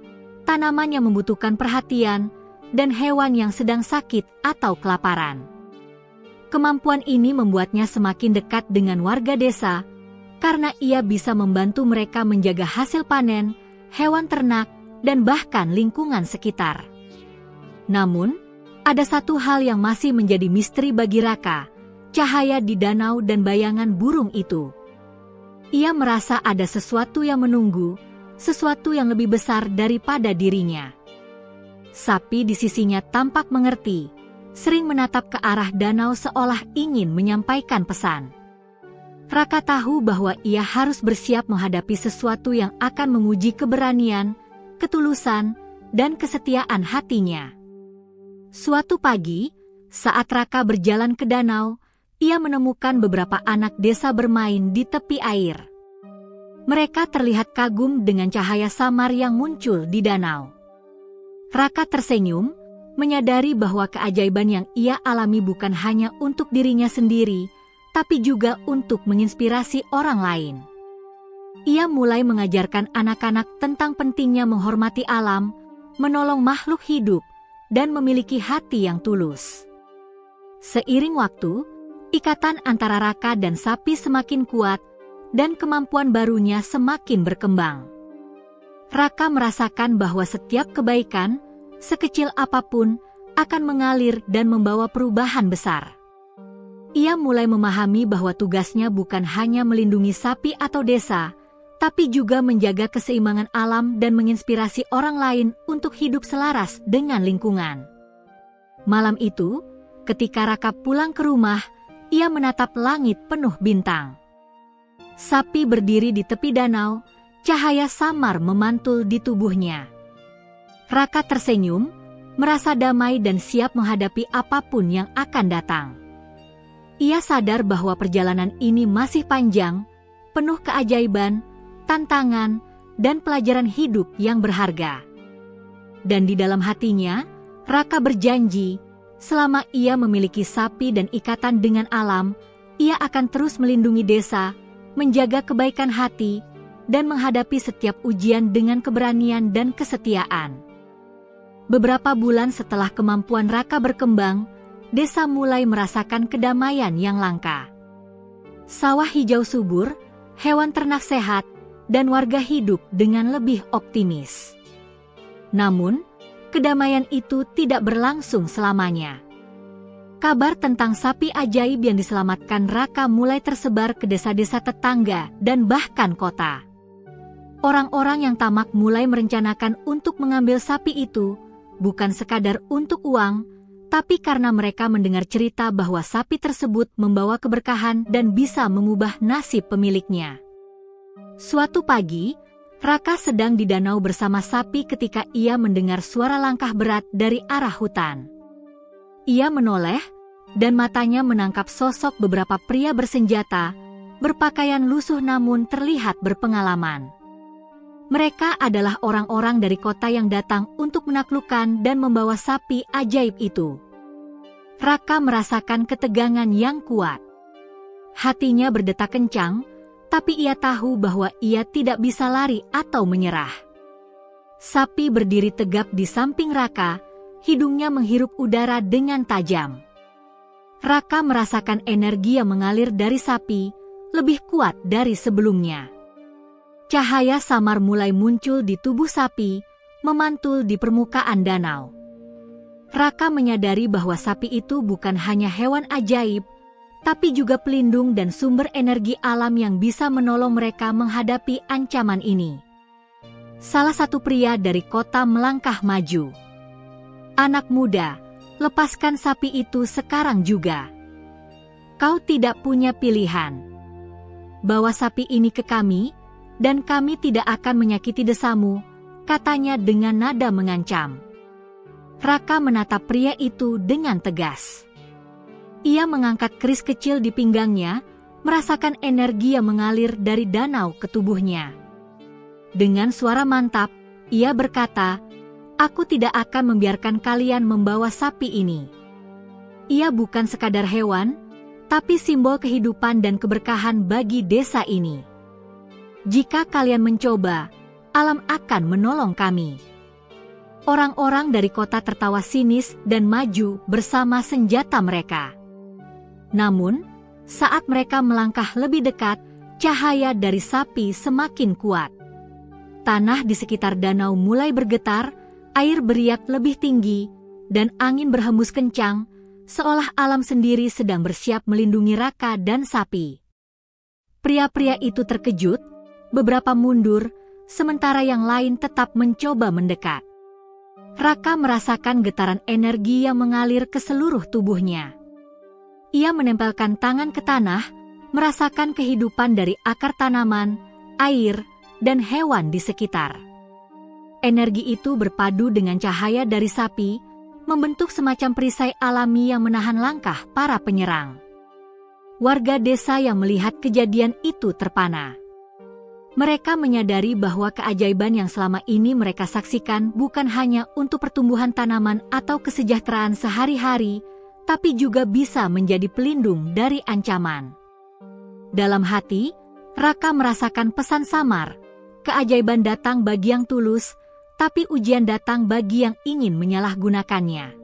S1: tanaman yang membutuhkan perhatian, dan hewan yang sedang sakit atau kelaparan. Kemampuan ini membuatnya semakin dekat dengan warga desa, karena ia bisa membantu mereka menjaga hasil panen, hewan ternak, dan bahkan lingkungan sekitar. Namun, ada satu hal yang masih menjadi misteri bagi Raka, cahaya di danau dan bayangan burung itu. Ia merasa ada sesuatu yang menunggu, sesuatu yang lebih besar daripada dirinya. Sapi di sisinya tampak mengerti, sering menatap ke arah danau seolah ingin menyampaikan pesan. Raka tahu bahwa ia harus bersiap menghadapi sesuatu yang akan menguji keberanian, ketulusan, dan kesetiaan hatinya. Suatu pagi, saat Raka berjalan ke danau, ia menemukan beberapa anak desa bermain di tepi air. Mereka terlihat kagum dengan cahaya samar yang muncul di danau. Raka tersenyum, menyadari bahwa keajaiban yang ia alami bukan hanya untuk dirinya sendiri, tapi juga untuk menginspirasi orang lain. Ia mulai mengajarkan anak-anak tentang pentingnya menghormati alam, menolong makhluk hidup, dan memiliki hati yang tulus. Seiring waktu, ikatan antara Raka dan sapi semakin kuat, dan kemampuan barunya semakin berkembang. Raka merasakan bahwa setiap kebaikan, sekecil apapun, akan mengalir dan membawa perubahan besar. Ia mulai memahami bahwa tugasnya bukan hanya melindungi sapi atau desa, tapi juga menjaga keseimbangan alam dan menginspirasi orang lain untuk hidup selaras dengan lingkungan. Malam itu, ketika Raka pulang ke rumah, ia menatap langit penuh bintang. Sapi berdiri di tepi danau, cahaya samar memantul di tubuhnya. Raka tersenyum, merasa damai dan siap menghadapi apapun yang akan datang. Ia sadar bahwa perjalanan ini masih panjang, penuh keajaiban, tantangan, dan pelajaran hidup yang berharga. Dan di dalam hatinya, Raka berjanji, selama ia memiliki sapi dan ikatan dengan alam, ia akan terus melindungi desa, menjaga kebaikan hati, dan menghadapi setiap ujian dengan keberanian dan kesetiaan. Beberapa bulan setelah kemampuan Raka berkembang, desa mulai merasakan kedamaian yang langka. Sawah hijau subur, hewan ternak sehat, dan warga hidup dengan lebih optimis. Namun, kedamaian itu tidak berlangsung selamanya. Kabar tentang sapi ajaib yang diselamatkan Raka mulai tersebar ke desa-desa tetangga dan bahkan kota. Orang-orang yang tamak mulai merencanakan untuk mengambil sapi itu, bukan sekadar untuk uang, tapi karena mereka mendengar cerita bahwa sapi tersebut membawa keberkahan dan bisa mengubah nasib pemiliknya. Suatu pagi, Raka sedang di danau bersama sapi ketika ia mendengar suara langkah berat dari arah hutan. Ia menoleh, dan matanya menangkap sosok beberapa pria bersenjata, berpakaian lusuh namun terlihat berpengalaman. Mereka adalah orang-orang dari kota yang datang untuk menaklukkan dan membawa sapi ajaib itu. Raka merasakan ketegangan yang kuat. Hatinya berdetak kencang, tapi ia tahu bahwa ia tidak bisa lari atau menyerah. Sapi berdiri tegap di samping Raka, hidungnya menghirup udara dengan tajam. Raka merasakan energi yang mengalir dari sapi, lebih kuat dari sebelumnya. Cahaya samar mulai muncul di tubuh sapi, memantul di permukaan danau. Raka menyadari bahwa sapi itu bukan hanya hewan ajaib, tapi juga pelindung dan sumber energi alam yang bisa menolong mereka menghadapi ancaman ini. Salah satu pria dari kota melangkah maju. "Anak muda, lepaskan sapi itu sekarang juga. Kau tidak punya pilihan. Bawa sapi ini ke kami, dan kami tidak akan menyakiti desamu," katanya dengan nada mengancam. Raka menatap pria itu dengan tegas. Ia mengangkat keris kecil di pinggangnya, merasakan energi yang mengalir dari danau ke tubuhnya. Dengan suara mantap, ia berkata, "Aku tidak akan membiarkan kalian membawa sapi ini. Ia bukan sekadar hewan, tapi simbol kehidupan dan keberkahan bagi desa ini. Jika kalian mencoba, alam akan menolong kami." Orang-orang dari kota tertawa sinis dan maju bersama senjata mereka. Namun, saat mereka melangkah lebih dekat, cahaya dari sapi semakin kuat. Tanah di sekitar danau mulai bergetar, air beriak lebih tinggi, dan angin berhembus kencang, seolah alam sendiri sedang bersiap melindungi Raka dan sapi. Pria-pria itu terkejut, beberapa mundur, sementara yang lain tetap mencoba mendekat. Raka merasakan getaran energi yang mengalir ke seluruh tubuhnya. Ia menempelkan tangan ke tanah, merasakan kehidupan dari akar tanaman, air, dan hewan di sekitar. Energi itu berpadu dengan cahaya dari sapi, membentuk semacam perisai alami yang menahan langkah para penyerang. Warga desa yang melihat kejadian itu terpana. Mereka menyadari bahwa keajaiban yang selama ini mereka saksikan bukan hanya untuk pertumbuhan tanaman atau kesejahteraan sehari-hari, tapi juga bisa menjadi pelindung dari ancaman. Dalam hati, Raka merasakan pesan samar, keajaiban datang bagi yang tulus, tapi ujian datang bagi yang ingin menyalahgunakannya.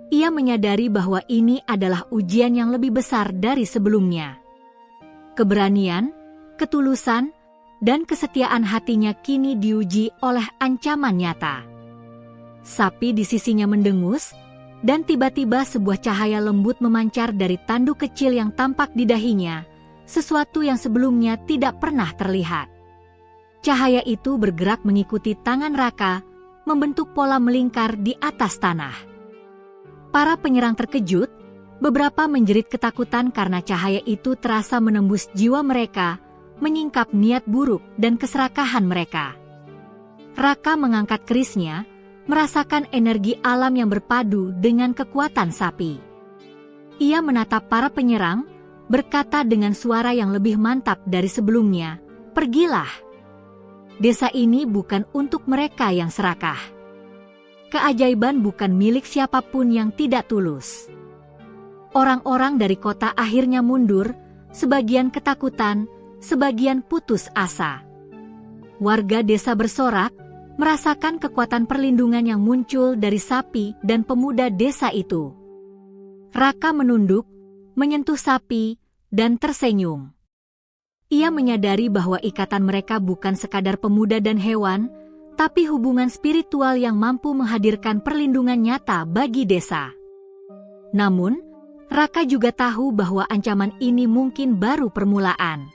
S1: Ia menyadari bahwa ini adalah ujian yang lebih besar dari sebelumnya. Keberanian, ketulusan, dan kesetiaan hatinya kini diuji oleh ancaman nyata. Sapi di sisinya mendengus, dan tiba-tiba sebuah cahaya lembut memancar dari tanduk kecil yang tampak di dahinya, sesuatu yang sebelumnya tidak pernah terlihat. Cahaya itu bergerak mengikuti tangan Raka, membentuk pola melingkar di atas tanah. Para penyerang terkejut, beberapa menjerit ketakutan karena cahaya itu terasa menembus jiwa mereka, menyingkap niat buruk dan keserakahan mereka. Raka mengangkat kerisnya, merasakan energi alam yang berpadu dengan kekuatan sapi. Ia menatap para penyerang, berkata dengan suara yang lebih mantap dari sebelumnya, "Pergilah. Desa ini bukan untuk mereka yang serakah. Keajaiban bukan milik siapapun yang tidak tulus." Orang-orang dari kota akhirnya mundur, sebagian ketakutan, sebagian putus asa. Warga desa bersorak, merasakan kekuatan perlindungan yang muncul dari sapi dan pemuda desa itu. Raka menunduk, menyentuh sapi, dan tersenyum. Ia menyadari bahwa ikatan mereka bukan sekadar pemuda dan hewan, tapi hubungan spiritual yang mampu menghadirkan perlindungan nyata bagi desa. Namun, Raka juga tahu bahwa ancaman ini mungkin baru permulaan.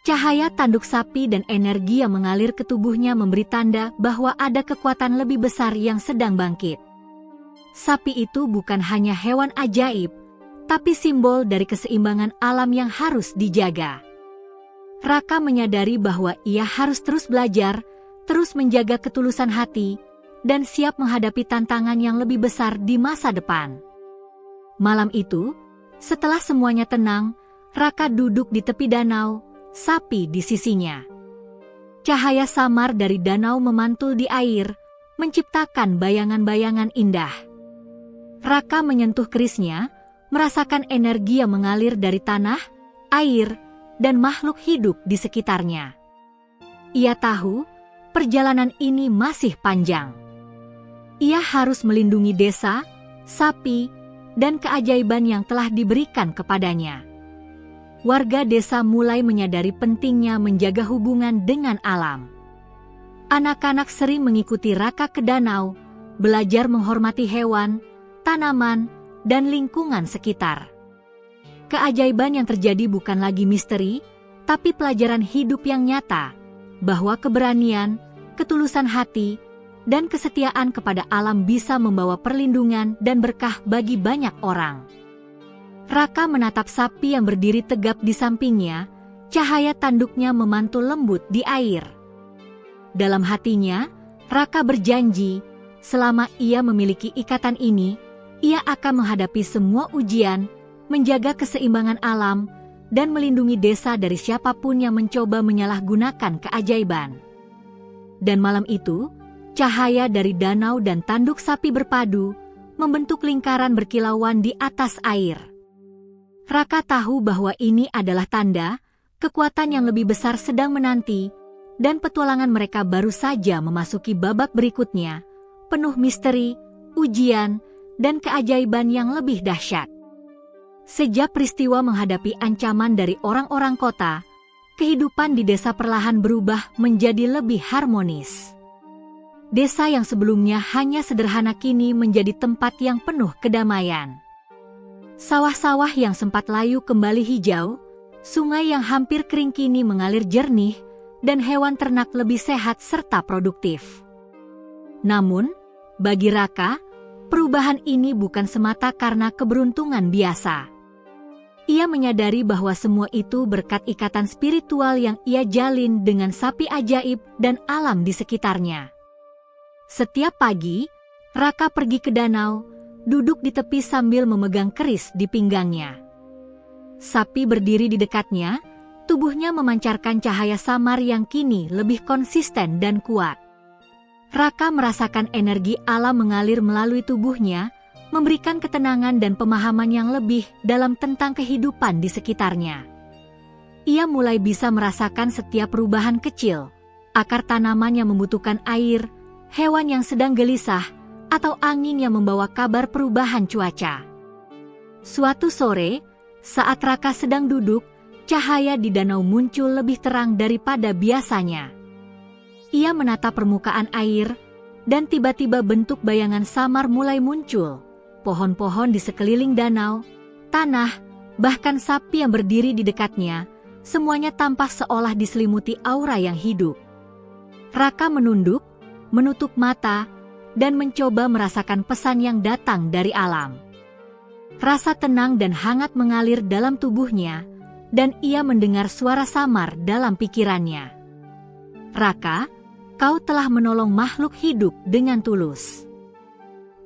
S1: Cahaya tanduk sapi dan energi yang mengalir ke tubuhnya memberi tanda bahwa ada kekuatan lebih besar yang sedang bangkit. Sapi itu bukan hanya hewan ajaib, tapi simbol dari keseimbangan alam yang harus dijaga. Raka menyadari bahwa ia harus terus belajar, terus menjaga ketulusan hati, dan siap menghadapi tantangan yang lebih besar di masa depan. Malam itu, setelah semuanya tenang, Raka duduk di tepi danau, sapi di sisinya. Cahaya samar dari danau memantul di air, menciptakan bayangan-bayangan indah. Raka menyentuh kerisnya, merasakan energi yang mengalir dari tanah, air, dan makhluk hidup di sekitarnya. Ia tahu, perjalanan ini masih panjang. Ia harus melindungi desa, sapi, dan keajaiban yang telah diberikan kepadanya. Warga desa mulai menyadari pentingnya menjaga hubungan dengan alam. Anak-anak sering mengikuti Raka ke danau, belajar menghormati hewan, tanaman, dan lingkungan sekitar. Keajaiban yang terjadi bukan lagi misteri, tapi pelajaran hidup yang nyata, bahwa keberanian, ketulusan hati, dan kesetiaan kepada alam bisa membawa perlindungan dan berkah bagi banyak orang. Raka menatap sapi yang berdiri tegap di sampingnya, cahaya tanduknya memantul lembut di air. Dalam hatinya, Raka berjanji, selama ia memiliki ikatan ini, ia akan menghadapi semua ujian, menjaga keseimbangan alam, dan melindungi desa dari siapapun yang mencoba menyalahgunakan keajaiban. Dan malam itu, cahaya dari danau dan tanduk sapi berpadu, membentuk lingkaran berkilauan di atas air. Raka tahu bahwa ini adalah tanda, kekuatan yang lebih besar sedang menanti, dan petualangan mereka baru saja memasuki babak berikutnya, penuh misteri, ujian, dan keajaiban yang lebih dahsyat. Sejak peristiwa menghadapi ancaman dari orang-orang kota, kehidupan di desa perlahan berubah menjadi lebih harmonis. Desa yang sebelumnya hanya sederhana kini menjadi tempat yang penuh kedamaian. Sawah-sawah yang sempat layu kembali hijau, sungai yang hampir kering kini mengalir jernih, dan hewan ternak lebih sehat serta produktif. Namun, bagi Raka, perubahan ini bukan semata karena keberuntungan biasa. Ia menyadari bahwa semua itu berkat ikatan spiritual yang ia jalin dengan sapi ajaib dan alam di sekitarnya. Setiap pagi, Raka pergi ke danau, duduk di tepi sambil memegang keris di pinggangnya. Sapi berdiri di dekatnya, tubuhnya memancarkan cahaya samar yang kini lebih konsisten dan kuat. Raka merasakan energi alam mengalir melalui tubuhnya, memberikan ketenangan dan pemahaman yang lebih dalam tentang kehidupan di sekitarnya. Ia mulai bisa merasakan setiap perubahan kecil, akar tanaman yang membutuhkan air, hewan yang sedang gelisah, atau angin yang membawa kabar perubahan cuaca. Suatu sore, saat Raka sedang duduk, cahaya di danau muncul lebih terang daripada biasanya. Ia menatap permukaan air, dan tiba-tiba bentuk bayangan samar mulai muncul. Pohon-pohon di sekeliling danau, tanah, bahkan sapi yang berdiri di dekatnya, semuanya tampak seolah diselimuti aura yang hidup. Raka menunduk, menutup mata, dan mencoba merasakan pesan yang datang dari alam. Rasa tenang dan hangat mengalir dalam tubuhnya, dan ia mendengar suara samar dalam pikirannya. Raka, kau telah menolong makhluk hidup dengan tulus.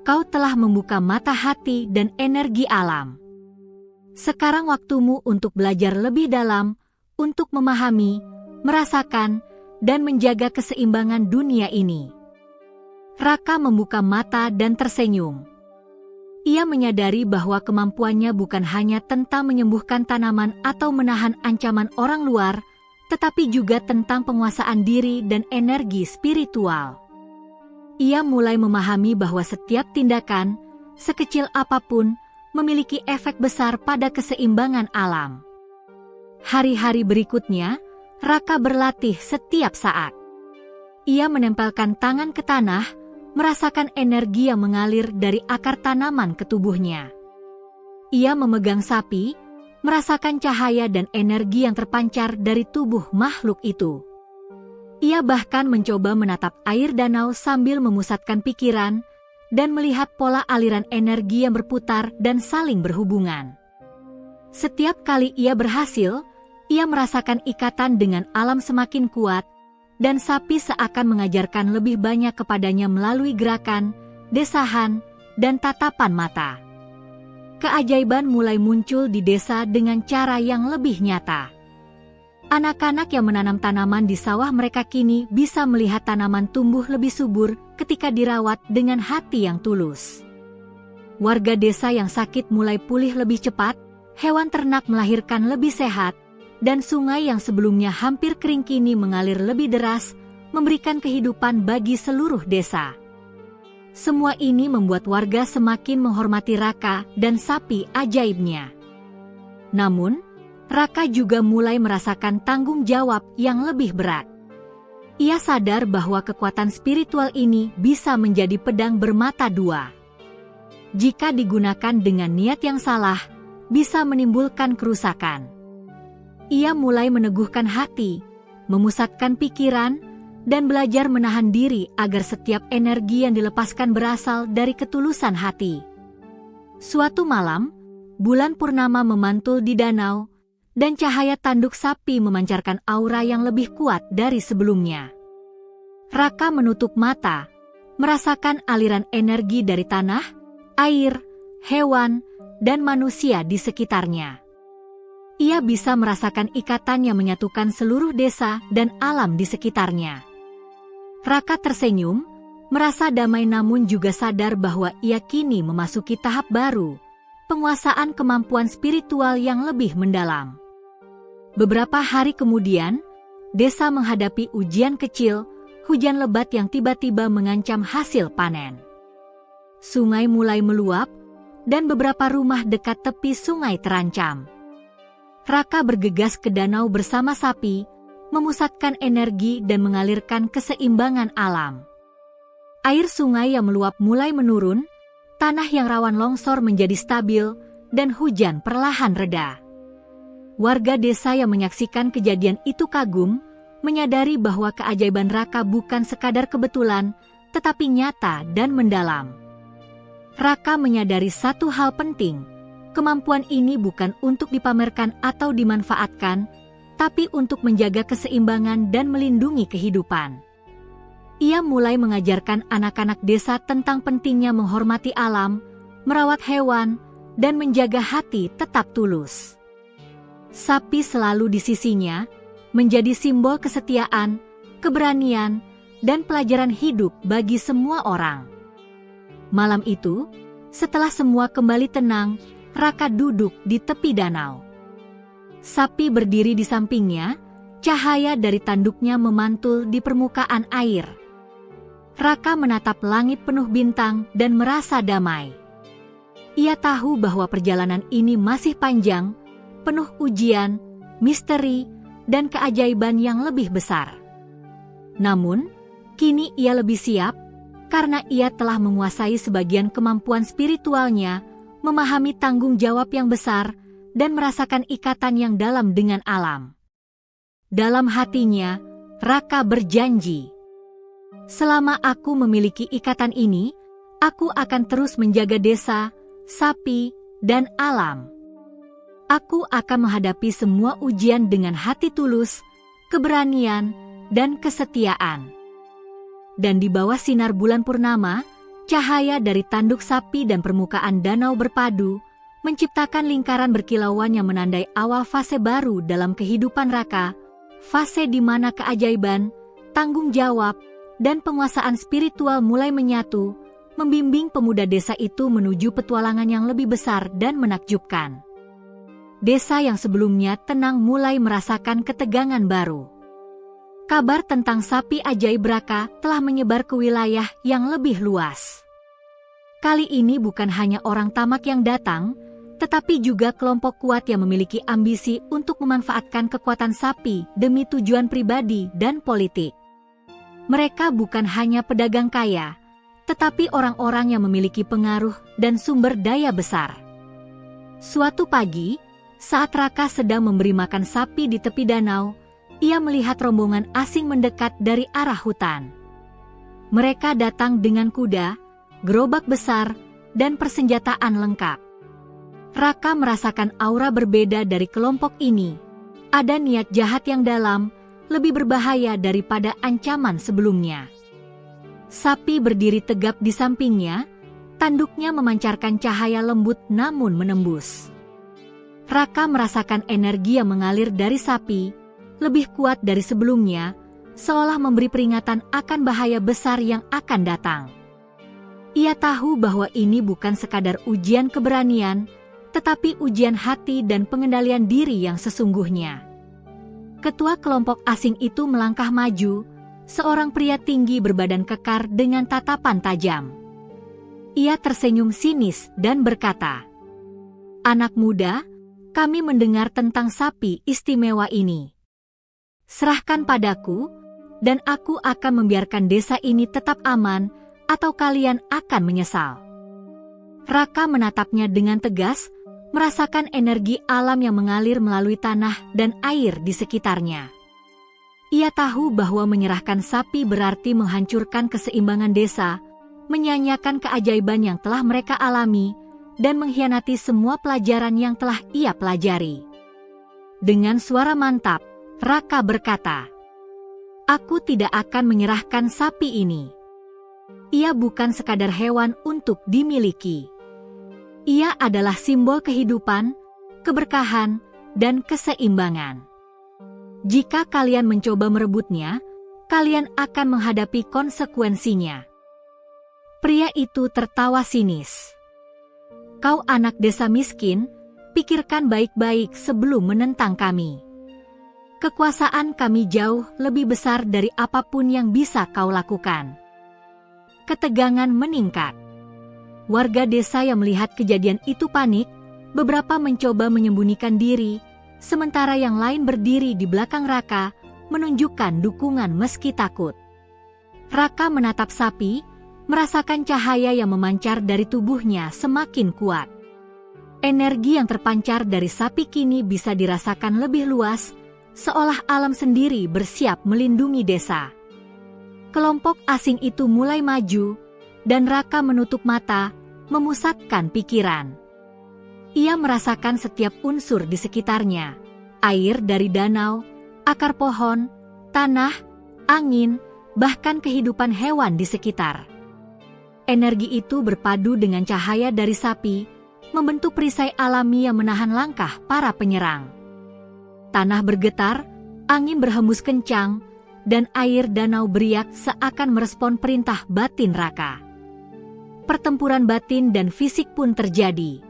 S1: Kau telah membuka mata hati dan energi alam. Sekarang waktumu untuk belajar lebih dalam, untuk memahami, merasakan, dan menjaga keseimbangan dunia ini. Raka membuka mata dan tersenyum. Ia menyadari bahwa kemampuannya bukan hanya tentang menyembuhkan tanaman atau menahan ancaman orang luar, tetapi juga tentang penguasaan diri dan energi spiritual. Ia mulai memahami bahwa setiap tindakan, sekecil apapun, memiliki efek besar pada keseimbangan alam. Hari-hari berikutnya, Raka berlatih setiap saat. Ia menempelkan tangan ke tanah, merasakan energi yang mengalir dari akar tanaman ke tubuhnya. Ia memegang sapi, merasakan cahaya dan energi yang terpancar dari tubuh makhluk itu. Ia bahkan mencoba menatap air danau sambil memusatkan pikiran dan melihat pola aliran energi yang berputar dan saling berhubungan. Setiap kali ia berhasil, ia merasakan ikatan dengan alam semakin kuat, dan sapi seakan mengajarkan lebih banyak kepadanya melalui gerakan, desahan, dan tatapan mata. Keajaiban mulai muncul di desa dengan cara yang lebih nyata. Anak-anak yang menanam tanaman di sawah mereka kini bisa melihat tanaman tumbuh lebih subur ketika dirawat dengan hati yang tulus. Warga desa yang sakit mulai pulih lebih cepat, hewan ternak melahirkan lebih sehat, dan sungai yang sebelumnya hampir kering kini mengalir lebih deras, memberikan kehidupan bagi seluruh desa. Semua ini membuat warga semakin menghormati Raka dan sapi ajaibnya. Namun, Raka juga mulai merasakan tanggung jawab yang lebih berat. Ia sadar bahwa kekuatan spiritual ini bisa menjadi pedang bermata dua. Jika digunakan dengan niat yang salah, bisa menimbulkan kerusakan. Ia mulai meneguhkan hati, memusatkan pikiran, dan belajar menahan diri agar setiap energi yang dilepaskan berasal dari ketulusan hati. Suatu malam, bulan purnama memantul di danau, dan cahaya tanduk sapi memancarkan aura yang lebih kuat dari sebelumnya. Raka menutup mata, merasakan aliran energi dari tanah, air, hewan, dan manusia di sekitarnya. Ia bisa merasakan ikatan yang menyatukan seluruh desa dan alam di sekitarnya. Raka tersenyum, merasa damai namun juga sadar bahwa ia kini memasuki tahap baru, penguasaan kemampuan spiritual yang lebih mendalam. Beberapa hari kemudian, desa menghadapi ujian kecil, hujan lebat yang tiba-tiba mengancam hasil panen. Sungai mulai meluap, dan beberapa rumah dekat tepi sungai terancam. Raka bergegas ke danau bersama sapi, memusatkan energi dan mengalirkan keseimbangan alam. Air sungai yang meluap mulai menurun, tanah yang rawan longsor menjadi stabil, dan hujan perlahan reda. Warga desa yang menyaksikan kejadian itu kagum, menyadari bahwa keajaiban Raka bukan sekadar kebetulan, tetapi nyata dan mendalam. Raka menyadari satu hal penting, kemampuan ini bukan untuk dipamerkan atau dimanfaatkan, tapi untuk menjaga keseimbangan dan melindungi kehidupan. Ia mulai mengajarkan anak-anak desa tentang pentingnya menghormati alam, merawat hewan, dan menjaga hati tetap tulus. Sapi selalu di sisinya, menjadi simbol kesetiaan, keberanian, dan pelajaran hidup bagi semua orang. Malam itu, setelah semua kembali tenang, Raka duduk di tepi danau. Sapi berdiri di sampingnya, cahaya dari tanduknya memantul di permukaan air. Raka menatap langit penuh bintang dan merasa damai. Ia tahu bahwa perjalanan ini masih panjang, penuh ujian, misteri, dan keajaiban yang lebih besar. Namun, kini ia lebih siap, karena ia telah menguasai sebagian kemampuan spiritualnya, memahami tanggung jawab yang besar, dan merasakan ikatan yang dalam dengan alam. Dalam hatinya, Raka berjanji, "Selama aku memiliki ikatan ini, aku akan terus menjaga desa, sapi, dan alam. Aku akan menghadapi semua ujian dengan hati tulus, keberanian, dan kesetiaan." Dan di bawah sinar bulan purnama, cahaya dari tanduk sapi dan permukaan danau berpadu, menciptakan lingkaran berkilauan yang menandai awal fase baru dalam kehidupan Raka, fase di mana keajaiban, tanggung jawab, dan penguasaan spiritual mulai menyatu, membimbing pemuda desa itu menuju petualangan yang lebih besar dan menakjubkan. Desa yang sebelumnya tenang mulai merasakan ketegangan baru. Kabar tentang sapi ajaib Raka telah menyebar ke wilayah yang lebih luas. Kali ini bukan hanya orang tamak yang datang, tetapi juga kelompok kuat yang memiliki ambisi untuk memanfaatkan kekuatan sapi demi tujuan pribadi dan politik. Mereka bukan hanya pedagang kaya, tetapi orang-orang yang memiliki pengaruh dan sumber daya besar. Suatu pagi, saat Raka sedang memberi makan sapi di tepi danau, ia melihat rombongan asing mendekat dari arah hutan. Mereka datang dengan kuda, gerobak besar, dan persenjataan lengkap. Raka merasakan aura berbeda dari kelompok ini. Ada niat jahat yang dalam, lebih berbahaya daripada ancaman sebelumnya. Sapi berdiri tegap di sampingnya, tanduknya memancarkan cahaya lembut namun menembus. Raka merasakan energi yang mengalir dari sapi, lebih kuat dari sebelumnya, seolah memberi peringatan akan bahaya besar yang akan datang. Ia tahu bahwa ini bukan sekadar ujian keberanian, tetapi ujian hati dan pengendalian diri yang sesungguhnya. Ketua kelompok asing itu melangkah maju, seorang pria tinggi berbadan kekar dengan tatapan tajam. Ia tersenyum sinis dan berkata, "Anak muda, kami mendengar tentang sapi istimewa ini. Serahkan padaku, dan aku akan membiarkan desa ini tetap aman, atau kalian akan menyesal." Raka menatapnya dengan tegas, merasakan energi alam yang mengalir melalui tanah dan air di sekitarnya. Ia tahu bahwa menyerahkan sapi berarti menghancurkan keseimbangan desa, menyanyiakan keajaiban yang telah mereka alami, dan mengkhianati semua pelajaran yang telah ia pelajari. Dengan suara mantap, Raka berkata, "Aku tidak akan menyerahkan sapi ini. Ia bukan sekadar hewan untuk dimiliki. Ia adalah simbol kehidupan, keberkahan, dan keseimbangan. Jika kalian mencoba merebutnya, kalian akan menghadapi konsekuensinya." Pria itu tertawa sinis. "Kau anak desa miskin, pikirkan baik-baik sebelum menentang kami. Kekuasaan kami jauh lebih besar dari apapun yang bisa kau lakukan. Ketegangan meningkat. Warga desa yang melihat kejadian itu panik, beberapa mencoba menyembunyikan diri, sementara yang lain berdiri di belakang Raka, menunjukkan dukungan meski takut. Raka menatap sapi, merasakan cahaya yang memancar dari tubuhnya semakin kuat. Energi yang terpancar dari sapi kini bisa dirasakan lebih luas, seolah alam sendiri bersiap melindungi desa. Kelompok asing itu mulai maju, dan Raka menutup mata, memusatkan pikiran. Ia merasakan setiap unsur di sekitarnya, air dari danau, akar pohon, tanah, angin, bahkan kehidupan hewan di sekitar. Energi itu berpadu dengan cahaya dari sapi, membentuk perisai alami yang menahan langkah para penyerang. Tanah bergetar, angin berhembus kencang, dan air danau beriak seakan merespon perintah batin Raka. Pertempuran batin dan fisik pun terjadi.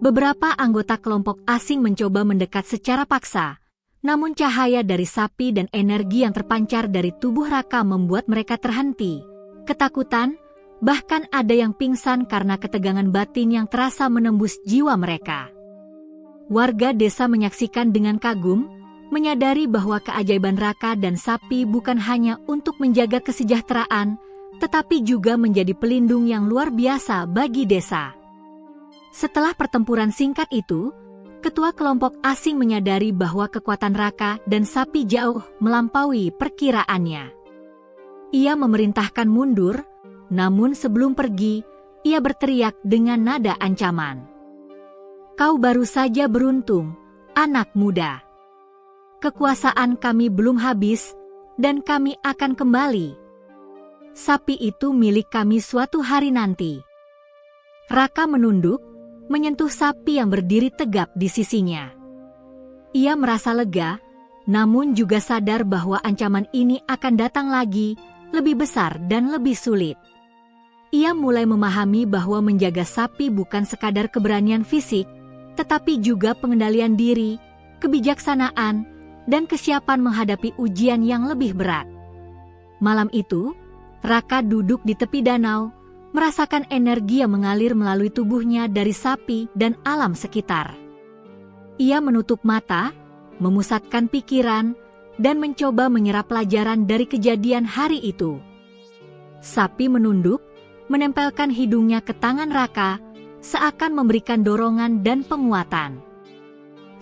S1: Beberapa anggota kelompok asing mencoba mendekat secara paksa, namun cahaya dari sapi dan energi yang terpancar dari tubuh Raka membuat mereka terhenti, ketakutan, bahkan ada yang pingsan karena ketegangan batin yang terasa menembus jiwa mereka. Warga desa menyaksikan dengan kagum, menyadari bahwa keajaiban Raka dan sapi bukan hanya untuk menjaga kesejahteraan, tetapi juga menjadi pelindung yang luar biasa bagi desa. Setelah pertempuran singkat itu, ketua kelompok asing menyadari bahwa kekuatan Raka dan sapi jauh melampaui perkiraannya. Ia memerintahkan mundur, namun sebelum pergi, ia berteriak dengan nada ancaman. Kau baru saja beruntung, anak muda. Kekuasaan kami belum habis, dan kami akan kembali. Sapi itu milik kami suatu hari nanti. Raka menunduk, menyentuh sapi yang berdiri tegap di sisinya. Ia merasa lega, namun juga sadar bahwa ancaman ini akan datang lagi, lebih besar dan lebih sulit. Ia mulai memahami bahwa menjaga sapi bukan sekadar keberanian fisik, tetapi juga pengendalian diri, kebijaksanaan, dan kesiapan menghadapi ujian yang lebih berat. Malam itu, Raka duduk di tepi danau, merasakan energi yang mengalir melalui tubuhnya dari sapi dan alam sekitar. Ia menutup mata, memusatkan pikiran, dan mencoba menyerap pelajaran dari kejadian hari itu. Sapi menunduk, menempelkan hidungnya ke tangan Raka, seakan memberikan dorongan dan penguatan.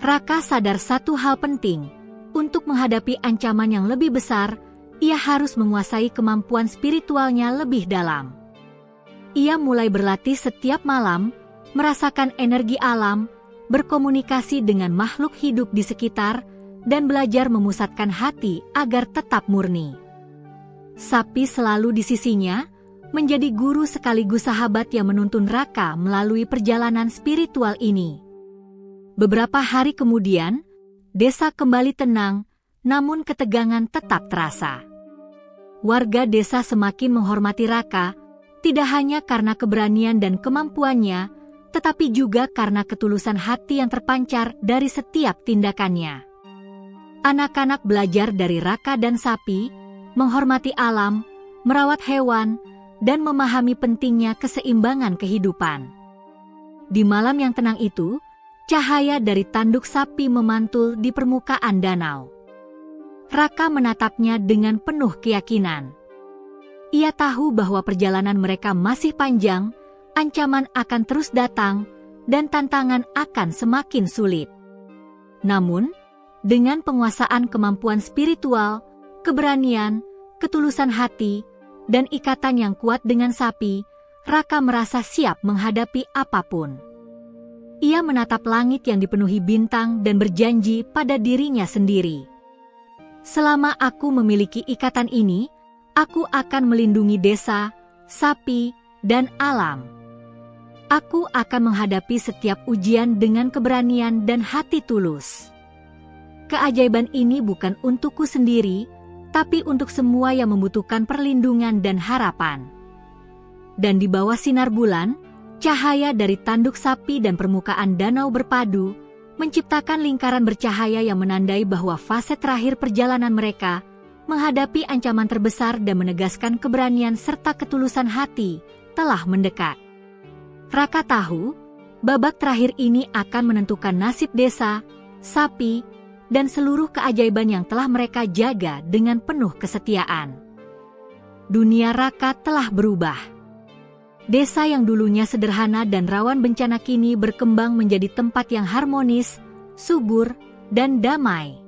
S1: Raka sadar satu hal penting, untuk menghadapi ancaman yang lebih besar, ia harus menguasai kemampuan spiritualnya lebih dalam. Ia mulai berlatih setiap malam, merasakan energi alam, berkomunikasi dengan makhluk hidup di sekitar, dan belajar memusatkan hati agar tetap murni. Sapi selalu di sisinya, menjadi guru sekaligus sahabat yang menuntun Raka melalui perjalanan spiritual ini. Beberapa hari kemudian, desa kembali tenang, namun ketegangan tetap terasa. Warga desa semakin menghormati Raka, tidak hanya karena keberanian dan kemampuannya, tetapi juga karena ketulusan hati yang terpancar dari setiap tindakannya. Anak-anak belajar dari Raka dan sapi, menghormati alam, merawat hewan, dan memahami pentingnya keseimbangan kehidupan. Di malam yang tenang itu, cahaya dari tanduk sapi memantul di permukaan danau. Raka menatapnya dengan penuh keyakinan. Ia tahu bahwa perjalanan mereka masih panjang, ancaman akan terus datang, dan tantangan akan semakin sulit. Namun, dengan penguasaan kemampuan spiritual, keberanian, ketulusan hati, dan ikatan yang kuat dengan sapi, Raka merasa siap menghadapi apapun. Ia menatap langit yang dipenuhi bintang dan berjanji pada dirinya sendiri. Selama aku memiliki ikatan ini, aku akan melindungi desa, sapi, dan alam. Aku akan menghadapi setiap ujian dengan keberanian dan hati tulus. Keajaiban ini bukan untukku sendiri, tapi untuk semua yang membutuhkan perlindungan dan harapan. Dan di bawah sinar bulan, cahaya dari tanduk sapi dan permukaan danau berpadu, menciptakan lingkaran bercahaya yang menandai bahwa fase terakhir perjalanan mereka menghadapi ancaman terbesar dan menegaskan keberanian serta ketulusan hati telah mendekat. Raka tahu, babak terakhir ini akan menentukan nasib desa, sapi, dan seluruh keajaiban yang telah mereka jaga dengan penuh kesetiaan. Dunia Raka telah berubah. Desa yang dulunya sederhana dan rawan bencana kini berkembang menjadi tempat yang harmonis, subur, dan damai.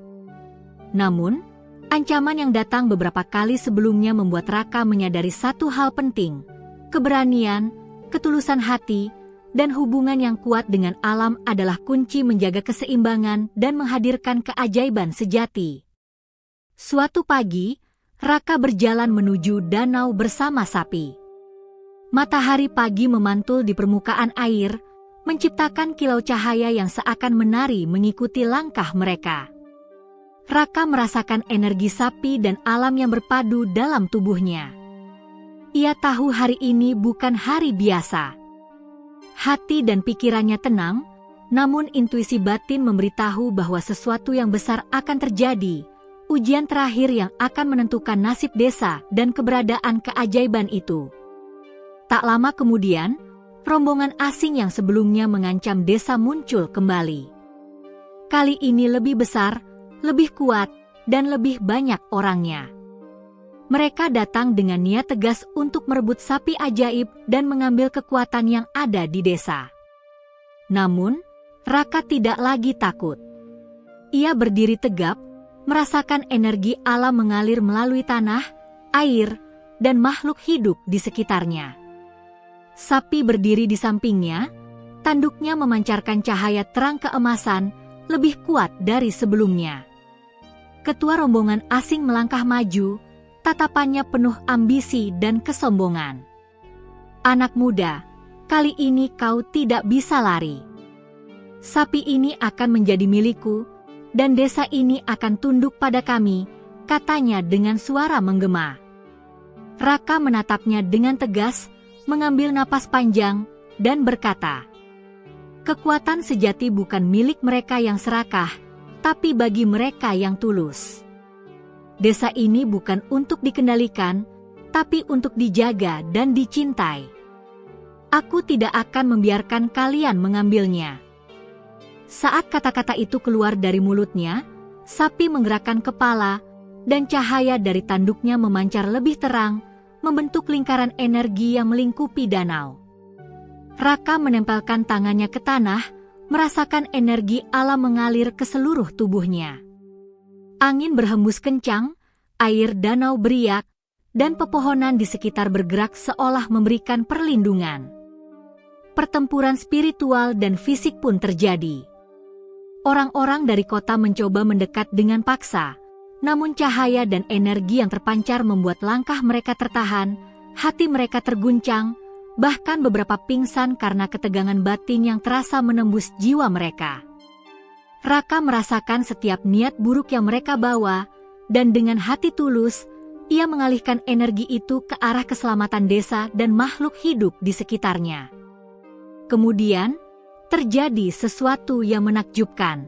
S1: Namun, ancaman yang datang beberapa kali sebelumnya membuat Raka menyadari satu hal penting: keberanian, ketulusan hati, dan hubungan yang kuat dengan alam adalah kunci menjaga keseimbangan dan menghadirkan keajaiban sejati. Suatu pagi, Raka berjalan menuju danau bersama sapi. Matahari pagi memantul di permukaan air, menciptakan kilau cahaya yang seakan menari mengikuti langkah mereka. Raka merasakan energi sapi dan alam yang berpadu dalam tubuhnya. Ia tahu hari ini bukan hari biasa. Hati dan pikirannya tenang, namun intuisi batin memberitahu bahwa sesuatu yang besar akan terjadi, ujian terakhir yang akan menentukan nasib desa dan keberadaan keajaiban itu. Tak lama kemudian, rombongan asing yang sebelumnya mengancam desa muncul kembali. Kali ini lebih besar, lebih kuat, dan lebih banyak orangnya. Mereka datang dengan niat tegas untuk merebut sapi ajaib dan mengambil kekuatan yang ada di desa. Namun, Raka tidak lagi takut. Ia berdiri tegap, merasakan energi alam mengalir melalui tanah, air, dan makhluk hidup di sekitarnya. Sapi berdiri di sampingnya, tanduknya memancarkan cahaya terang keemasan, lebih kuat dari sebelumnya. Ketua rombongan asing melangkah maju, tatapannya penuh ambisi dan kesombongan. Anak muda, kali ini kau tidak bisa lari. Sapi ini akan menjadi milikku, dan desa ini akan tunduk pada kami, katanya dengan suara menggema. Raka menatapnya dengan tegas, mengambil napas panjang, dan berkata, "Kekuatan sejati bukan milik mereka yang serakah, tapi bagi mereka yang tulus. Desa ini bukan untuk dikendalikan, tapi untuk dijaga dan dicintai. Aku tidak akan membiarkan kalian mengambilnya." Saat kata-kata itu keluar dari mulutnya, sapi menggerakkan kepala, dan cahaya dari tanduknya memancar lebih terang, membentuk lingkaran energi yang melingkupi danau. Raka menempelkan tangannya ke tanah, merasakan energi alam mengalir ke seluruh tubuhnya. Angin berhembus kencang, air danau beriak, dan pepohonan di sekitar bergerak seolah memberikan perlindungan. Pertempuran spiritual dan fisik pun terjadi. Orang-orang dari kota mencoba mendekat dengan paksa, namun cahaya dan energi yang terpancar membuat langkah mereka tertahan, hati mereka terguncang, bahkan beberapa pingsan karena ketegangan batin yang terasa menembus jiwa mereka. Raka merasakan setiap niat buruk yang mereka bawa, dan dengan hati tulus, ia mengalihkan energi itu ke arah keselamatan desa dan makhluk hidup di sekitarnya. Kemudian, terjadi sesuatu yang menakjubkan.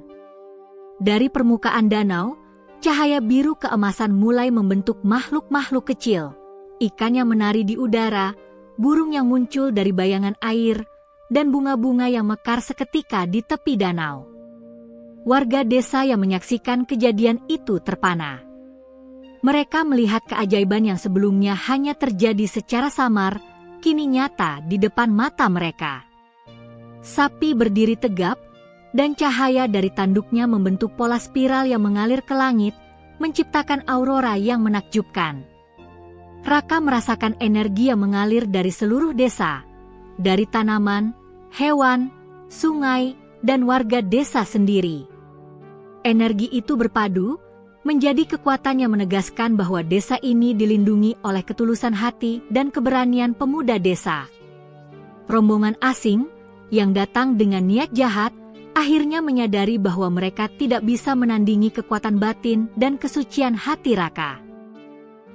S1: Dari permukaan danau, cahaya biru keemasan mulai membentuk makhluk-makhluk kecil, ikan yang menari di udara, burung yang muncul dari bayangan air, dan bunga-bunga yang mekar seketika di tepi danau. Warga desa yang menyaksikan kejadian itu terpana. Mereka melihat keajaiban yang sebelumnya hanya terjadi secara samar, kini nyata di depan mata mereka. Sapi berdiri tegap, dan cahaya dari tanduknya membentuk pola spiral yang mengalir ke langit, menciptakan aurora yang menakjubkan. Raka merasakan energi yang mengalir dari seluruh desa, dari tanaman, hewan, sungai, dan warga desa sendiri. Energi itu berpadu, menjadi kekuatan yang menegaskan bahwa desa ini dilindungi oleh ketulusan hati dan keberanian pemuda desa. Rombongan asing, yang datang dengan niat jahat, akhirnya menyadari bahwa mereka tidak bisa menandingi kekuatan batin dan kesucian hati Raka.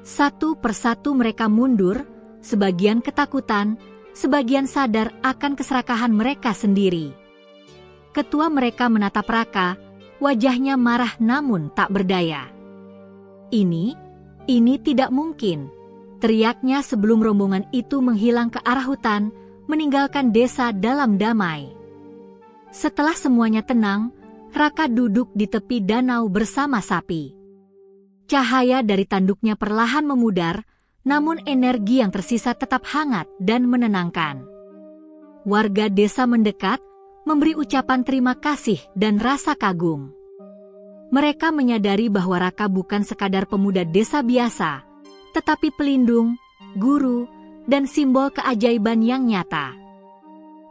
S1: Satu persatu mereka mundur, sebagian ketakutan, sebagian sadar akan keserakahan mereka sendiri. Ketua mereka menatap Raka, wajahnya marah namun tak berdaya. Ini tidak mungkin, teriaknya sebelum rombongan itu menghilang ke arah hutan, meninggalkan desa dalam damai. Setelah semuanya tenang, Raka duduk di tepi danau bersama sapi. Cahaya dari tanduknya perlahan memudar, namun energi yang tersisa tetap hangat dan menenangkan. Warga desa mendekat, memberi ucapan terima kasih dan rasa kagum. Mereka menyadari bahwa Raka bukan sekadar pemuda desa biasa, tetapi pelindung, guru, dan simbol keajaiban yang nyata.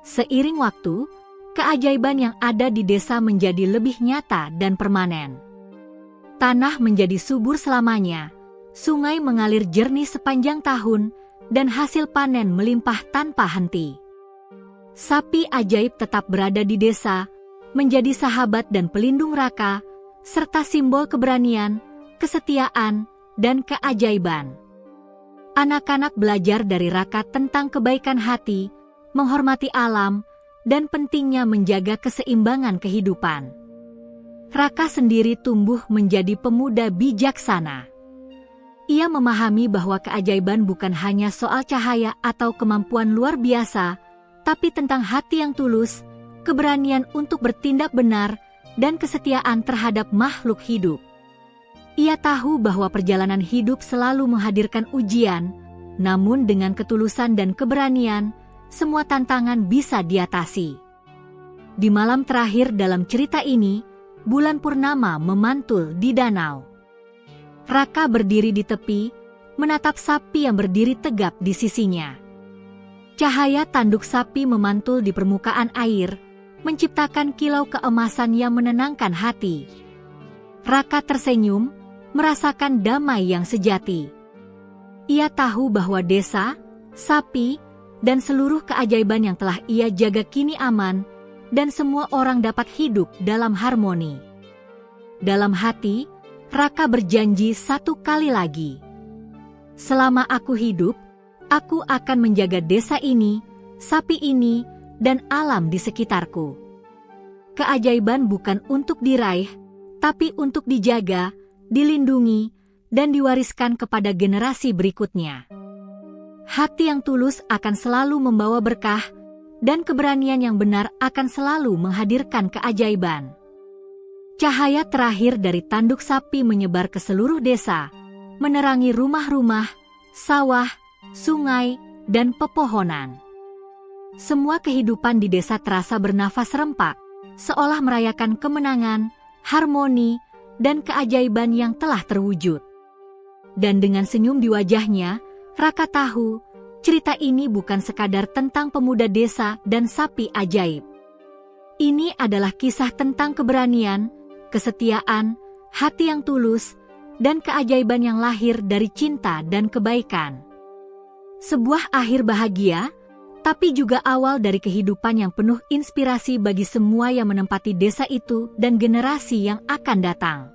S1: Seiring waktu, keajaiban yang ada di desa menjadi lebih nyata dan permanen. Tanah menjadi subur selamanya, sungai mengalir jernih sepanjang tahun, dan hasil panen melimpah tanpa henti. Sapi ajaib tetap berada di desa, menjadi sahabat dan pelindung Raka, serta simbol keberanian, kesetiaan, dan keajaiban. Anak-anak belajar dari Raka tentang kebaikan hati, menghormati alam, dan pentingnya menjaga keseimbangan kehidupan. Raka sendiri tumbuh menjadi pemuda bijaksana. Ia memahami bahwa keajaiban bukan hanya soal cahaya atau kemampuan luar biasa, tapi tentang hati yang tulus, keberanian untuk bertindak benar, dan kesetiaan terhadap makhluk hidup. Ia tahu bahwa perjalanan hidup selalu menghadirkan ujian, namun dengan ketulusan dan keberanian, semua tantangan bisa diatasi. Di malam terakhir dalam cerita ini, bulan purnama memantul di danau. Raka berdiri di tepi, menatap sapi yang berdiri tegap di sisinya. Cahaya tanduk sapi memantul di permukaan air, menciptakan kilau keemasan yang menenangkan hati. Raka tersenyum, merasakan damai yang sejati. Ia tahu bahwa desa, sapi, dan seluruh keajaiban yang telah ia jaga kini aman, dan semua orang dapat hidup dalam harmoni. Dalam hati, Raka berjanji satu kali lagi. Selama aku hidup, aku akan menjaga desa ini, sapi ini, dan alam di sekitarku. Keajaiban bukan untuk diraih, tapi untuk dijaga, dilindungi, dan diwariskan kepada generasi berikutnya. Hati yang tulus akan selalu membawa berkah, dan keberanian yang benar akan selalu menghadirkan keajaiban. Cahaya terakhir dari tanduk sapi menyebar ke seluruh desa, menerangi rumah-rumah, sawah, sungai, dan pepohonan. Semua kehidupan di desa terasa bernafas rempak, seolah merayakan kemenangan, harmoni, dan keajaiban yang telah terwujud. Dan dengan senyum di wajahnya, Raka tahu, cerita ini bukan sekadar tentang pemuda desa dan sapi ajaib. Ini adalah kisah tentang keberanian, kesetiaan, hati yang tulus, dan keajaiban yang lahir dari cinta dan kebaikan. Sebuah akhir bahagia, tapi juga awal dari kehidupan yang penuh inspirasi bagi semua yang menempati desa itu dan generasi yang akan datang.